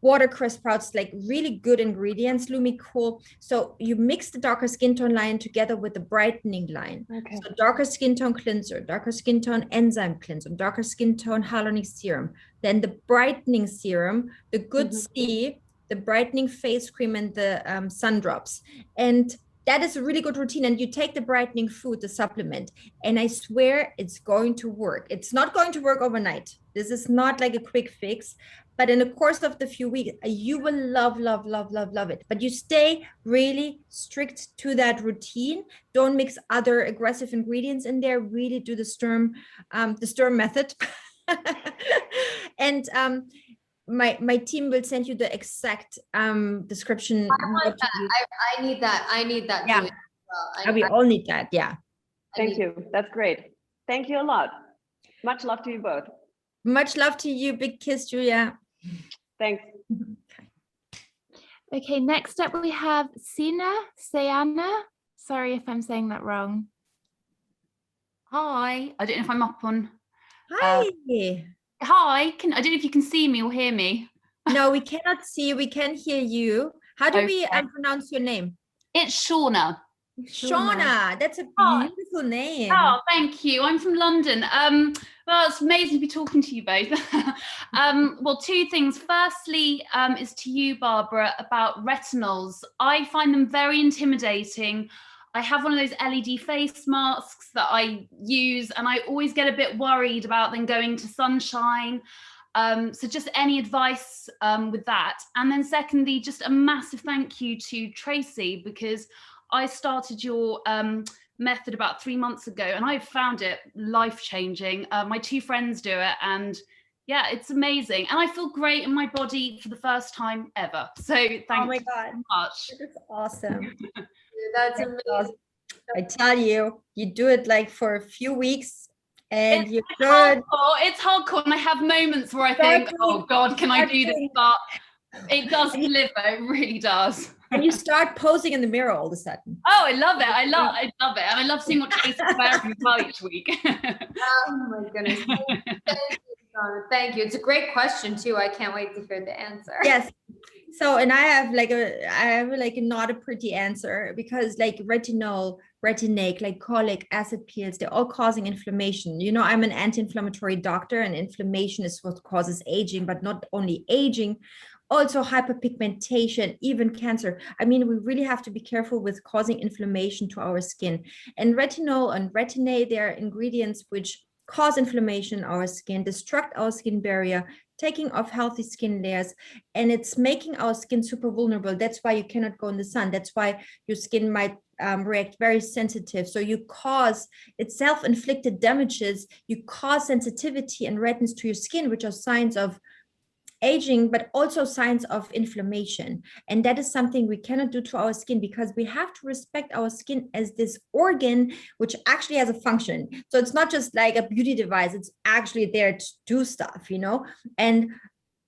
A: watercress sprouts, like really good ingredients, Lumicol. So you mix the darker skin tone line together with the brightening line.
D: Okay.
A: So darker skin tone cleanser, darker skin tone enzyme cleanser, darker skin tone hyaluronic serum, then the brightening serum, the good C, the brightening face cream, and the sun drops. And that is a really good routine. And you take the brightening food, the supplement, and I swear it's going to work. It's not going to work overnight. This is not like a quick fix, but in the course of the few weeks, you will love it. But you stay really strict to that routine. Don't mix other aggressive ingredients in there. Really do the Sturm method. And my team will send you the exact description.
B: I need that.
A: Yeah, we all need that. Yeah.
D: Thank you. That's great. Thank you a lot. Much love to you both.
A: Much love to you. Big kiss, Julia.
D: Thanks.
C: Okay, next up we have Sayana. Sorry if I'm saying that wrong.
E: Hi, I don't know if I'm up on.
A: Hi.
E: Hi, I don't know if you can see me or hear me.
A: No, we cannot see you. We can hear you. How do we pronounce your name?
E: It's Shauna.
A: Shauna. That's a beautiful name.
E: Oh, thank you. I'm from London. Well, it's amazing to be talking to you both. Well, 2 things. Firstly, is to you, Barbara, about retinols. I find them very intimidating. I have one of those LED face masks that I use, and I always get a bit worried about them going to sunshine. So just any advice with that. And then secondly, just a massive thank you to Tracy, because I started your method about 3 months ago, and I found it life-changing. My 2 friends do it, and yeah, it's amazing. And I feel great in my body for the first time ever. So thank you so much.
A: That's awesome.
B: That's amazing. Awesome.
A: I tell you, you do it like for a few weeks and you're good.
E: It's hardcore, and I have moments where I think, oh God, can I do this? But it does deliver, it really does.
A: And you start posing in the mirror all of a sudden.
E: Oh, I love it. I love it. And I love seeing what Tracy's wearing as well each week.
B: Oh my goodness. Thank you. It's a great question too. I can't wait to hear the answer.
A: Yes. So, and I have like a not a pretty answer, because like retinol, retin-A, glycolic acid peels, they're all causing inflammation. You know, I'm an anti-inflammatory doctor, and inflammation is what causes aging, but not only aging, also hyperpigmentation, even cancer. I mean, we really have to be careful with causing inflammation to our skin. And retinol and retin-A, they are ingredients which cause inflammation in our skin, destruct our skin barrier, taking off healthy skin layers, and it's making our skin super vulnerable. That's why you cannot go in the sun. That's why your skin might react very sensitive. So it's self-inflicted damages. You cause sensitivity and redness to your skin, which are signs of aging, but also signs of inflammation. And that is something we cannot do to our skin, because we have to respect our skin as this organ, which actually has a function. So it's not just like a beauty device, it's actually there to do stuff, you know? And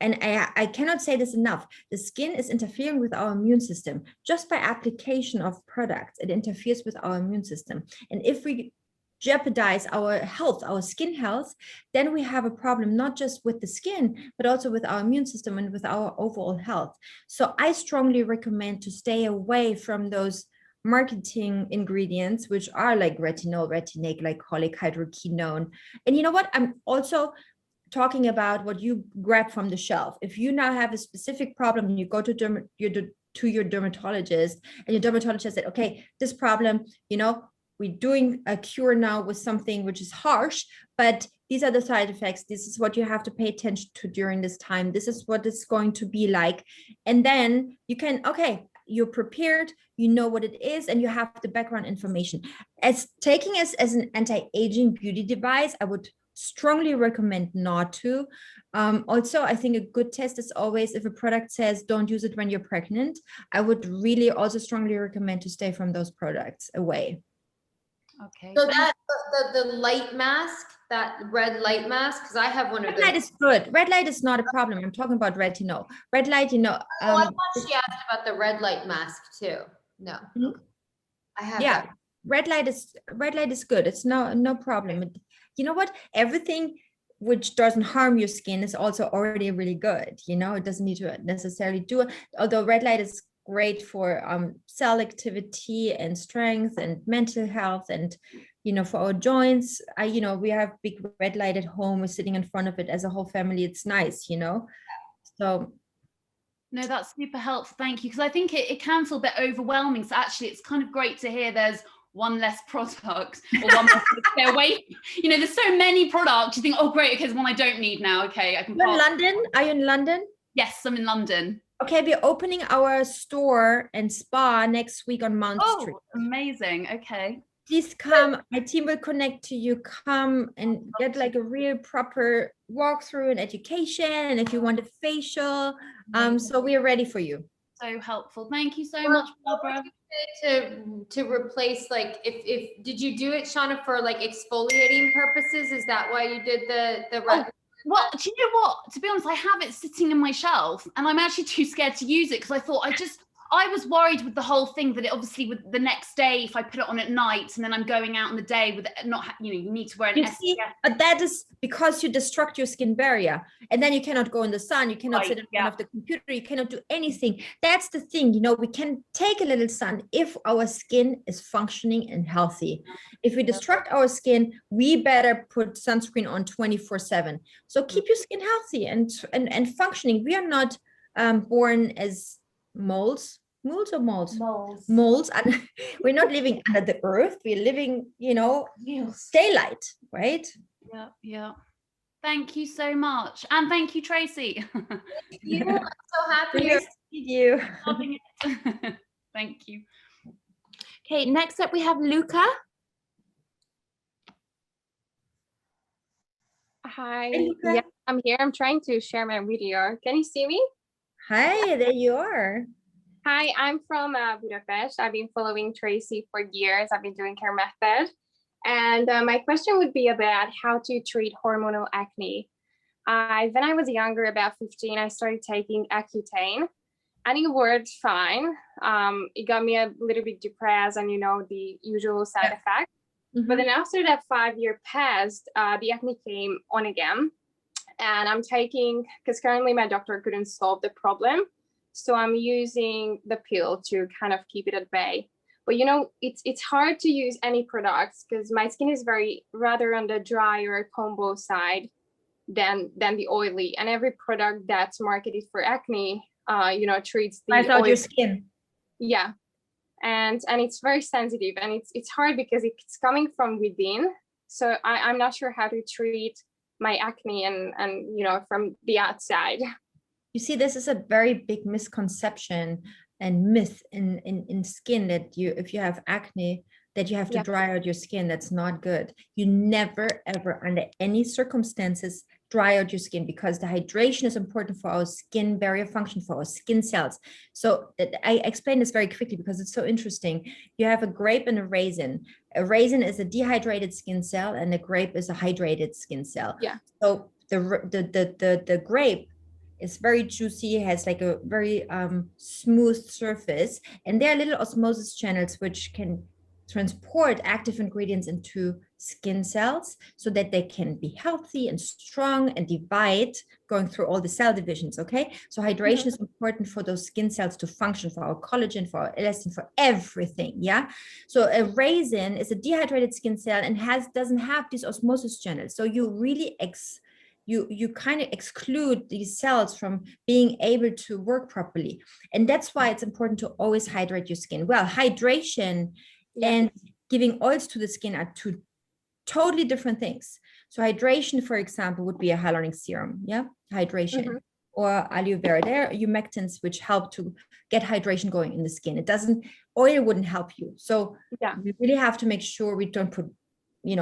A: I cannot say this enough. The skin is interfering with our immune system. Just by application of products, it interferes with our immune system. And if we jeopardize our health, our skin health, then we have a problem, not just with the skin, but also with our immune system and with our overall health. So I strongly recommend to stay away from those marketing ingredients, which are like retinol, retin-A, glycolic, hydroquinone. And you know what? I'm also talking about what you grab from the shelf. If you now have a specific problem, you go to your dermatologist, and your dermatologist said, okay, this problem, you know, we're doing a cure now with something which is harsh, but these are the side effects. This is what you have to pay attention to during this time. This is what it's going to be like. And then you can, okay, you're prepared, you know what it is, and you have the background information. As taking it as an anti-aging beauty device, I would strongly recommend not to. Also, I think a good test is always if a product says don't use it when you're pregnant, I would really also strongly recommend to stay from those products away.
E: Okay.
B: So that the light mask, that red light mask, because I have one of
A: Red
B: those.
A: light is good. Red light is not a problem. I'm talking about retinol. Red light, you know.
B: I thought she asked about the red light mask too. No, I have that.
A: Red light is good. It's no problem. You know what? Everything which doesn't harm your skin is also already really good. You know, it doesn't need to necessarily do it. Although red light is great for cell activity and strength and mental health, and you know, for our joints. We have big red light at home. We're sitting in front of it as a whole family. It's nice, you know. So
E: no, that's super helpful. Thank you. Because I think it can feel a bit overwhelming. So actually, it's kind of great to hear there's one less product or one less to stay away. You know, there's so many products. You think, oh, great. Okay, there's one I don't need now. Okay, I can.
A: You're in London? Are you in London?
E: Yes, I'm in London.
A: Okay, we're opening our store and spa next week on Mount Street.
E: Amazing. Okay.
A: Please come. My team will connect to you. Come and get like a real proper walkthrough and education. And if you want a facial, so we are ready for you.
E: So helpful. Thank you so much, Barbara.
B: To replace, like, if did you do it, Shauna, for like exfoliating purposes? Is that why you did the red?
E: Well, do you know what? To be honest, I have it sitting in my shelf and I'm actually too scared to use it because I thought I was worried with the whole thing that it obviously would the next day, if I put it on at night and then I'm going out in the day with it not, you need to wear an SPF.
A: But that is because you destruct your skin barrier and then you cannot go in the sun. You cannot sit in front of the computer. You cannot do anything. That's the thing. You know, we can take a little sun if our skin is functioning and healthy. If we destruct our skin, we better put sunscreen on 24/7. So keep your skin healthy and functioning. We are not born as molds. And we're not living under the earth. We're living, you know, daylight, right?
E: Yeah. Thank you so much. And thank you, Tracy.
B: I'm so happy
A: to meet you.
E: Loving it. Thank you.
C: Okay, next up we have Luca.
F: Hi.
A: Hey, Luca.
F: Yeah, I'm here. I'm trying to share my video. Can you see me?
A: Hi, there you are.
F: Hi, I'm from Budapest. I've been following Tracy for years. I've been doing her method. And my question would be about how to treat hormonal acne. When I was younger, about 15, I started taking Accutane and it worked fine. It got me a little bit depressed and, you know, the usual side effects. Mm-hmm. But then after that 5-year passed, the acne came on again. And I'm taking, because currently my doctor couldn't solve the problem. So I'm using the pill to kind of keep it at bay. But, you know, it's hard to use any products because my skin is rather on the drier combo side than the oily. And every product that's marketed for acne, you know, treats the
A: out your skin.
F: Yeah. And it's very sensitive and it's hard because it's coming from within. So I'm not sure how to treat my acne and you know, from the outside.
A: You see, this is a very big misconception and myth in skin that if you have acne, that you have to dry out your skin. That's not good. You never, ever, under any circumstances, dry out your skin because the hydration is important for our skin barrier function, for our skin cells. So I explain this very quickly because it's so interesting. You have a grape and a raisin. A raisin is a dehydrated skin cell and a grape is a hydrated skin cell.
F: Yeah.
A: So the grape is very juicy, has like a very smooth surface, and there are little osmosis channels which can transport active ingredients into skin cells so that they can be healthy and strong and divide, going through all the cell divisions. Okay, so hydration is important for those skin cells to function, for our collagen, for our elastin, for everything. Yeah, so a raisin is a dehydrated skin cell and doesn't have these osmosis channels, so you really you kind of exclude these cells from being able to work properly. And that's why it's important to always hydrate your skin. Well, hydration and giving oils to the skin are two totally different things. So hydration, for example, would be a hyaluronic serum. Yeah, hydration. or aloe vera. They're humectants which help to get hydration going in the skin. Oil wouldn't help you. So we really have to make sure we don't put,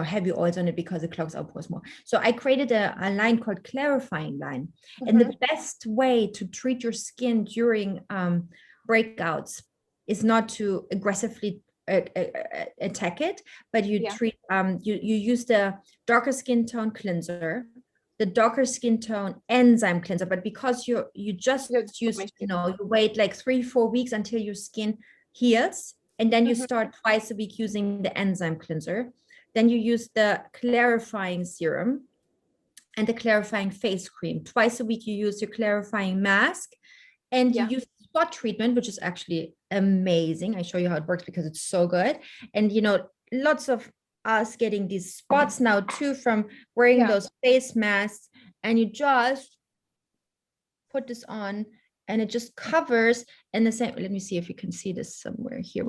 A: heavy oils on it because it clogs our pores more. So I created a line called clarifying line. And the best way to treat your skin during breakouts is not to aggressively attack it, but you treat, you use the darker skin tone cleanser, the darker skin tone enzyme cleanser, but because you just use, you wait like 3-4 weeks until your skin heals, and then you start twice a week using the enzyme cleanser. Then you use the clarifying serum and the clarifying face cream. Twice a week you use your clarifying mask, and you use spot treatment, which is actually amazing. I show you how it works because it's so good. And lots of us getting these spots now too from wearing those face masks, and you just put this on and it just covers in the same. Let me see if you can see this somewhere here.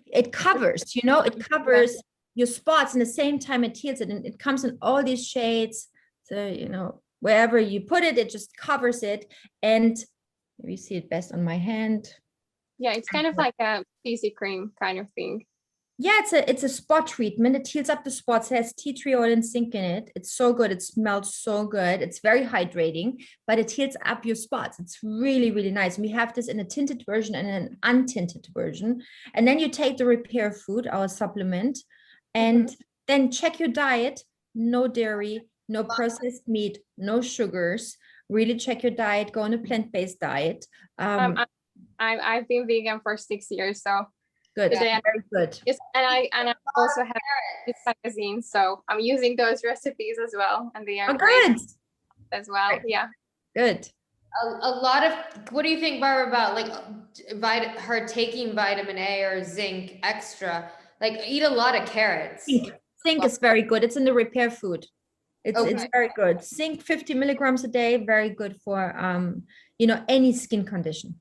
A: It covers, it covers your spots, and the same time it heals it, and it comes in all these shades. So wherever you put it, it just covers it. And maybe you see it best on my hand.
F: Yeah, it's kind of like a CC cream kind of thing.
A: Yeah, it's a spot treatment. It heals up the spots. It has tea tree oil and zinc in it. It's so good. It smells so good. It's very hydrating, but it heals up your spots. It's really, really nice. And we have this in a tinted version and an untinted version. And then you take the Repair Food, our supplement, and then check your diet. No dairy, no processed meat, no sugars. Really check your diet. Go on a plant-based diet.
F: I've been vegan for 6 years, so
A: good. Very good.
F: Yes, and I also have this magazine, so I'm using those recipes as well, and they are great as well. Yeah,
A: good.
B: A lot of, what do you think, Barbara, about like her taking vitamin A or zinc extra? Like, eat a lot of carrots.
A: Zinc is very good. It's in the Repair Food. It's very good. Zinc 50 milligrams a day, very good for any skin condition.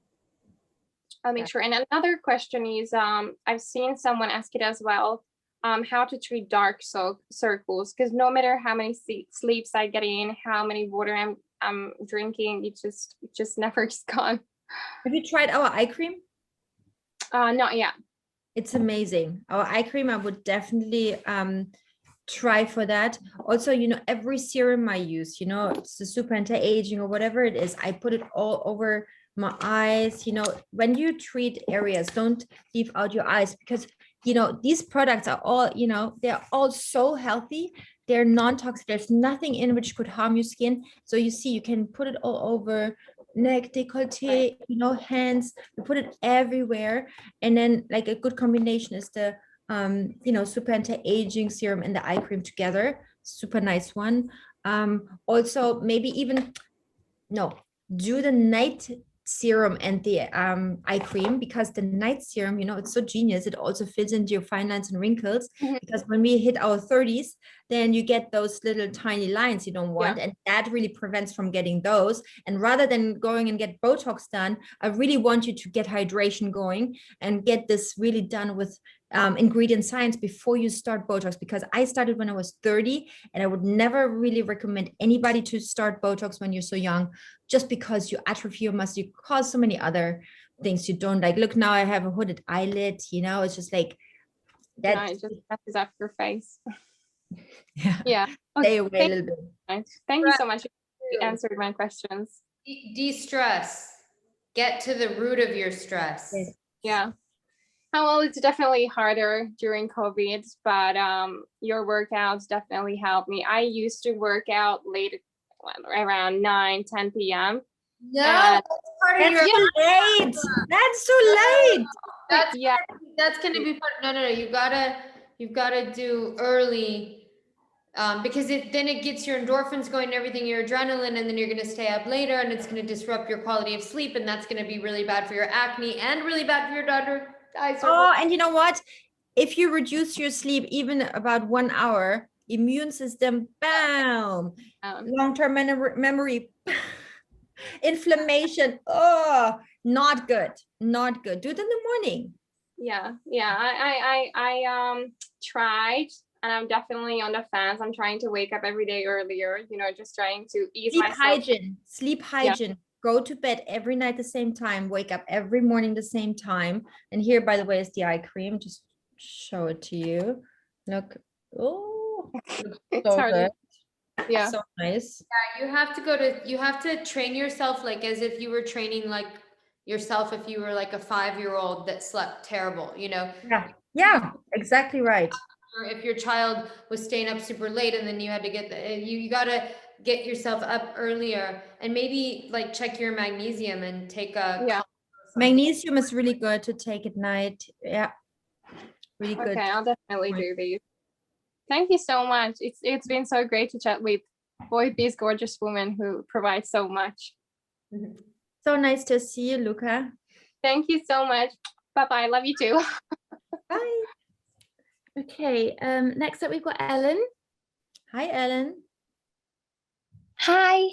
F: I'll make sure. And another question is, I've seen someone ask it as well, how to treat dark circles, because no matter how many sleeps I get in, how many water I'm drinking, it just never is gone.
A: Have you tried our eye cream?
F: Not yet.
A: It's amazing. Our eye cream, I would definitely try for that. Also, every serum I use, it's the super anti-aging or whatever it is, I put it all over my eyes. When you treat areas, don't leave out your eyes, because these products are all, they're all so healthy. They're non-toxic. There's nothing in which could harm your skin. So you can put it all over neck, décolleté, hands. You put it everywhere. And then like a good combination is the super anti-aging serum and the eye cream together. Super nice one. Also maybe even do the night serum and the eye cream, because the night serum, it's so genius. It also fills into your fine lines and wrinkles, because when we hit our 30s, then you get those little tiny lines you don't want, and that really prevents from getting those. And rather than going and get Botox done, I really want you to get hydration going and get this really done with ingredient science before you start Botox, because I started when I was 30, and I would never really recommend anybody to start Botox when you're so young, just because you atrophy your muscle, you cause so many other things you don't like. Look, now I have a hooded eyelid, it's just like that.
F: No, it just messes up your face.
A: Yeah. Stay away a little bit.
F: Thank you so much. You answered my questions.
B: De-stress. Get to the root of your stress.
F: Yeah. Well, it's definitely harder during COVID, but your workouts definitely helped me. I used to work out late, around 9-10 p.m.
B: No, that's part of
A: too late. That's too late.
B: That's gonna be part. No. You've gotta do early, because then it gets your endorphins going and everything, your adrenaline, and then you're gonna stay up later, and it's gonna disrupt your quality of sleep, and that's gonna be really bad for your acne and really bad for your daughter.
A: And you know what? If you reduce your sleep even about 1 hour, immune system, bam, long-term memory, inflammation, not good. Do it in the morning.
F: I tried and I'm definitely on the fence. I'm trying to wake up every day earlier, just trying to ease
A: Sleep
F: myself.
A: hygiene, sleep hygiene. Go to bed every night the same time, wake up every morning the same time. And here, by the way, is the eye cream. Just show it to you. Look. Oh,
F: It's
A: so
F: hard.
A: good.
F: Yeah.
A: So nice.
B: You have to train yourself like as if you were training like yourself if you were like a 5-year-old that slept terrible,
A: Yeah, exactly right.
B: Or if your child was staying up super late and then you had to you got to get yourself up earlier and maybe like check your magnesium and take a
A: Magnesium is really good to take at night. Yeah, really good.
F: Okay, I'll definitely do these. Thank you so much. It's been so great to chat with both these gorgeous women who provide so much.
A: So nice to see you, Luca.
F: Thank you so much. Bye-bye. Love you too.
A: Bye.
C: Okay, next up we've got Ellen.
A: Hi, Ellen.
G: Hi.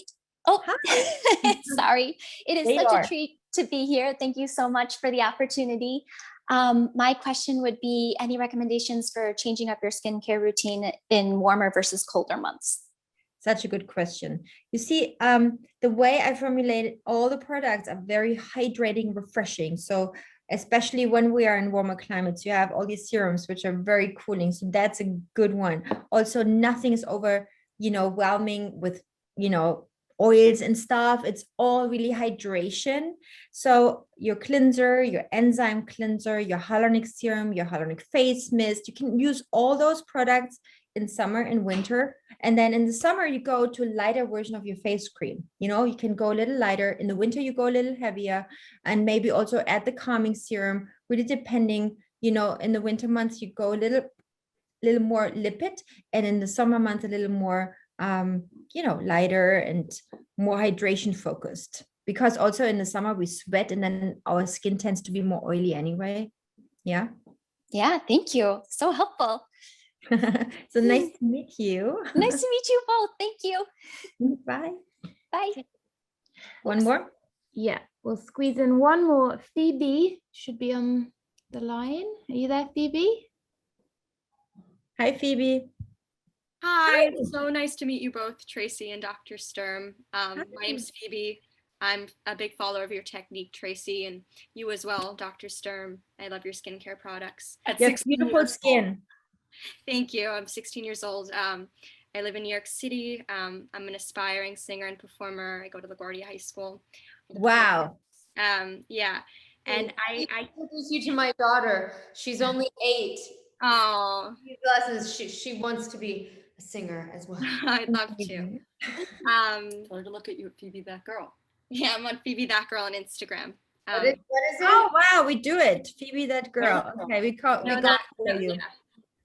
G: Oh,
A: Hi.
G: sorry. It is
A: There you
G: such
A: are.
G: a treat to be here. Thank you so much for the opportunity. My question would be any recommendations for changing up your skincare routine in warmer versus colder months?
A: Such a good question. You see, the way I formulated all the products are very hydrating, refreshing. So especially when we are in warmer climates, you have all these serums, which are very cooling. So that's a good one. Also, nothing is overwhelming with, oils and stuff. It's all really hydration. So your cleanser, your enzyme cleanser, your hyaluronic serum, your hyaluronic face mist, you can use all those products in summer and winter. And then in the summer, you go to a lighter version of your face cream. You can go a little lighter. In the winter, you go a little heavier, and maybe also add the calming serum, really depending, in the winter months, you go a little more lipid, and in the summer months, a little more, lighter and more hydration focused. Because also in the summer, we sweat and then our skin tends to be more oily anyway. Yeah.
G: Yeah, thank you. So helpful.
A: So nice to meet you.
G: Nice to meet you both. Thank you.
A: Bye.
G: Bye.
A: One more?
C: Yeah, we'll squeeze in one more. Phoebe should be on the line. Are you there, Phoebe?
A: Hi, Phoebe.
H: Hi, so nice to meet you both, Tracy and Dr. Sturm. My name's Phoebe. I'm a big follower of your technique, Tracy, and you as well, Dr. Sturm. I love your skincare products.
A: You have beautiful skin.
H: Thank you. I'm 16 years old. I live in New York City. I'm an aspiring singer and performer. I go to LaGuardia High School.
A: Wow.
H: Yeah. And I
B: introduce you to my daughter. She's only 8.
H: Oh,
B: Lessons. She wants to be a singer as well.
H: I'd love to. Tell her to look at you, Phoebe That Girl. Yeah, I'm on Phoebe That Girl on Instagram.
B: What is it?
A: Oh wow, we do it. Phoebe That Girl. Okay, we got for you.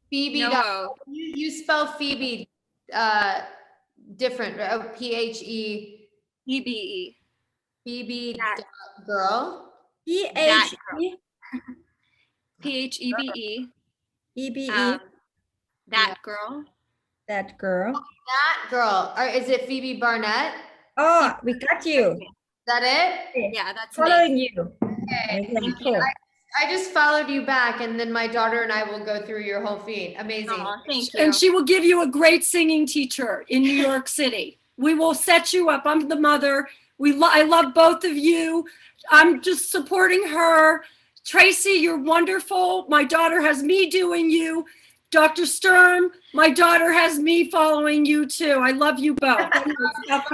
B: Phoebe.
H: No.
B: You spell Phoebe different. Phe.
H: PBE.
B: Phoebe girl.
A: P-H-E.
H: PHEBE.
A: E-B-E.
H: That girl.
A: That girl.
B: That girl. Or is it Phoebe Barnett?
A: Oh, we got you.
B: Is that it?
H: Yeah, that's
A: Following
H: me.
A: you.
B: Okay.
A: Okay, cool.
B: I just followed you back, and then my daughter and I will go through your whole feed. Amazing.
H: Aw, thank you.
I: And she will give you a great singing teacher in New York City. We will set you up. I'm the mother. I love both of you. I'm just supporting her. Tracy, you're wonderful. My daughter has me doing you. Dr. Sturm, my daughter has me following you too. I love you both.
A: That's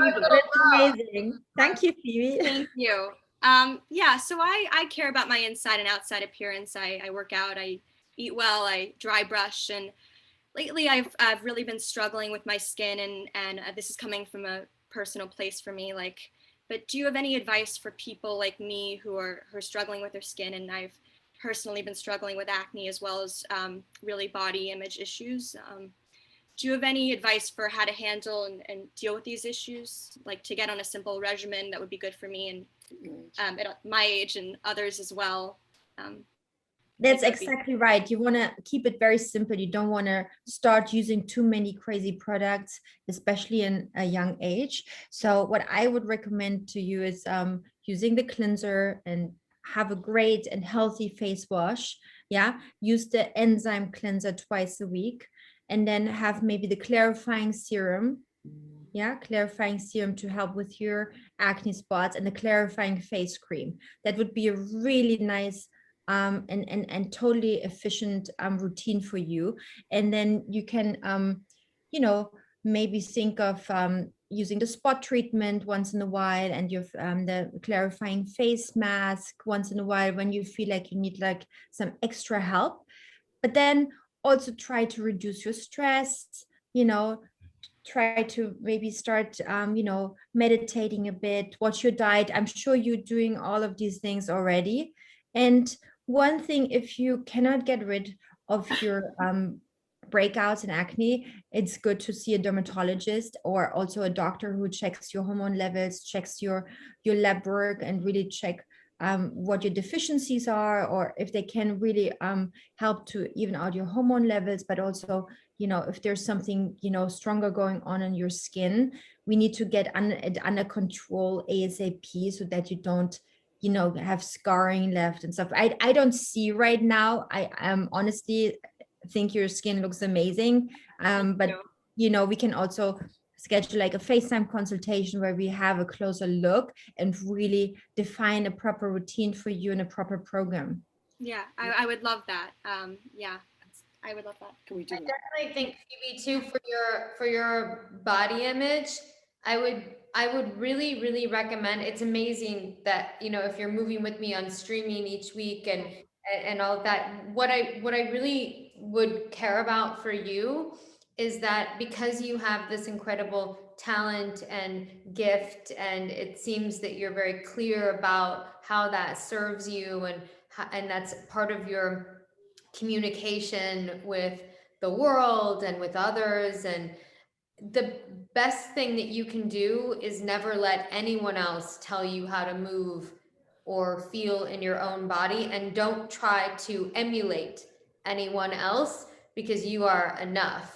A: amazing. Thank you, Phoebe.
H: Thank you. Yeah, so I care about my inside and outside appearance. I work out, I eat well, I dry brush, and lately I've really been struggling with my skin, and this is coming from a personal place for me. But do you have any advice for people like me who are struggling with their skin? And I've personally been struggling with acne as well as really body image issues. Do you have any advice for how to handle and deal with these issues? Like to get on a simple regimen that would be good for me and at my age and others as well.
A: That's exactly right. You want to keep it very simple. You don't want to start using too many crazy products, especially in a young age. So what I would recommend to you is using the cleanser and have a great and healthy face wash. Yeah. Use the enzyme cleanser twice a week. and then have maybe the clarifying serum. Yeah, clarifying serum to help with your acne spots, and the clarifying face cream. That would be a really nice and totally efficient routine for you. And then you can, you know, maybe think of using the spot treatment once in a while, and you've the clarifying face mask once in a while when you feel like you need like some extra help. But then also try to reduce your stress, you know, try to maybe start you know, meditating a bit, watch your diet. I'm sure you're doing all of these things already. And one thing, if you cannot get rid of your breakouts and acne, it's good to see a dermatologist or also a doctor who checks your hormone levels, checks your lab work, and really check what your deficiencies are, or if they can really help to even out your hormone levels. But also, you know, if there's something, you know, stronger going on in your skin, we need to get it under control ASAP, so that you don't, you know, have scarring left and stuff. I don't see right now. I honestly think your skin looks amazing. But you know, we can also schedule like a FaceTime consultation where we have a closer look and really define a proper routine for you and a proper program.
H: Yeah, I would love that. Yeah, I would love that.
D: Can we do
B: I
D: that?
B: definitely think, Phoebe, too, for your body image, I would really recommend. It's amazing that, you know, if you're moving with me on streaming each week and all of that, what I really would care about for you is that because you have this incredible talent and gift, and it seems that you're very clear about how that serves you, and that's part of your communication with the world and with others. And the best thing that you can do is never let anyone else tell you how to move or feel in your own body, and don't try to emulate anyone else, because you are enough.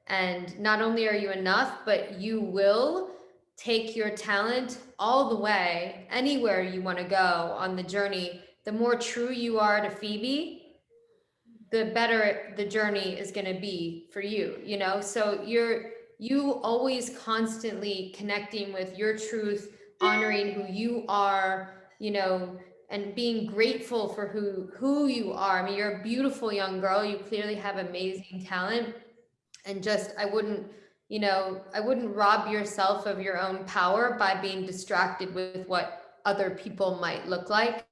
B: And not only are you enough, but you will take your talent all the way anywhere you want to go on the journey. The more true you are to Phoebe, the better the journey is going to be for you, you know? So you always constantly connecting with your truth, honoring who you are, you know, and being grateful for who you are. I mean, you're a beautiful young girl. You clearly have amazing talent. And just, I wouldn't rob yourself of your own power by being distracted with what other people might look like.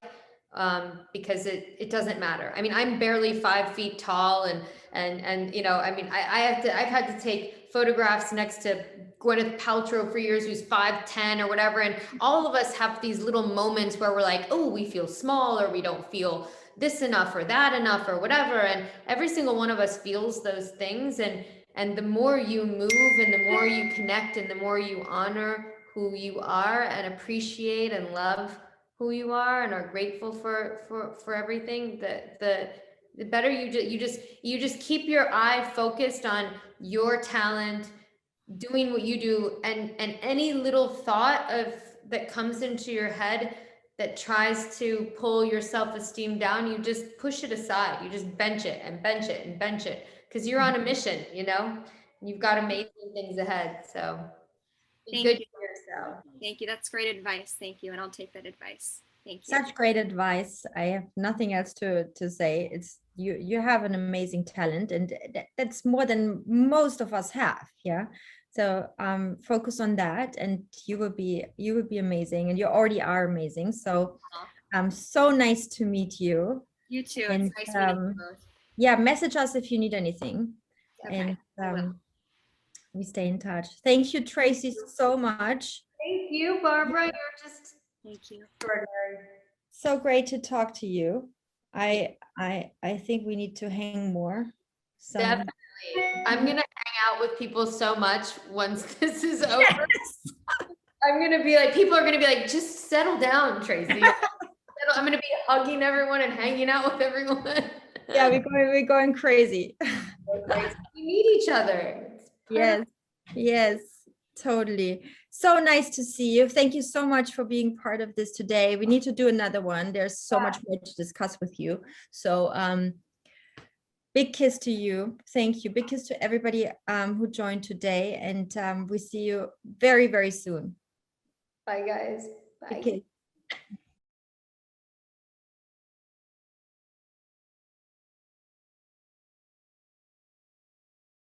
B: Because it doesn't matter. I mean, I'm barely 5 feet tall, and you know, I mean, I've had to take photographs next to Gwyneth Paltrow for years, who's 5'10" or whatever. And all of us have these little moments where we're like, oh, we feel small, or we don't feel this enough or that enough or whatever. And every single one of us feels those things. And the more you move, and the more you connect, and the more you honor who you are and appreciate and love who you are and are grateful for everything, the better you just keep your eye focused on your talent, doing what you do, and any little thought that comes into your head that tries to pull your self-esteem down, you just push it aside. You just bench it and bench it and bench it, because you're on a mission, you know, you've got amazing things ahead. So be good to yourself.
H: Thank you. That's great advice. Thank you. And I'll take that advice. Thank you.
A: Such great advice. I have nothing else to say. It's you have an amazing talent, and that's more than most of us have. Yeah. So focus on that, and you will be amazing, and you already are amazing. So so nice to meet you.
H: You too.
A: And
H: It's nice meeting you both.
A: yeah, message us if you need anything.
H: Okay.
A: And we stay in touch. Thank you, Tracy, so much.
B: Thank you, Barbara. You're just
H: Thank you.
B: extraordinary.
A: So great to talk to you. I think we need to hang more. So
B: Definitely. I'm gonna hang out with people so much once this is over.
A: yes.
B: I'm gonna be like, people are gonna be like, just settle down, Tracy. I'm gonna be hugging everyone and hanging out with everyone.
A: Yeah, we're going crazy.
B: We need each other.
A: Yes, totally. So nice to see you. Thank you so much for being part of this today. We need to do another one. There's so much more to discuss with you. So Big kiss to you. Thank you. Big kiss to everybody who joined today. And we see you very, very soon.
B: Bye, guys.
A: Big
B: Bye.
A: kiss.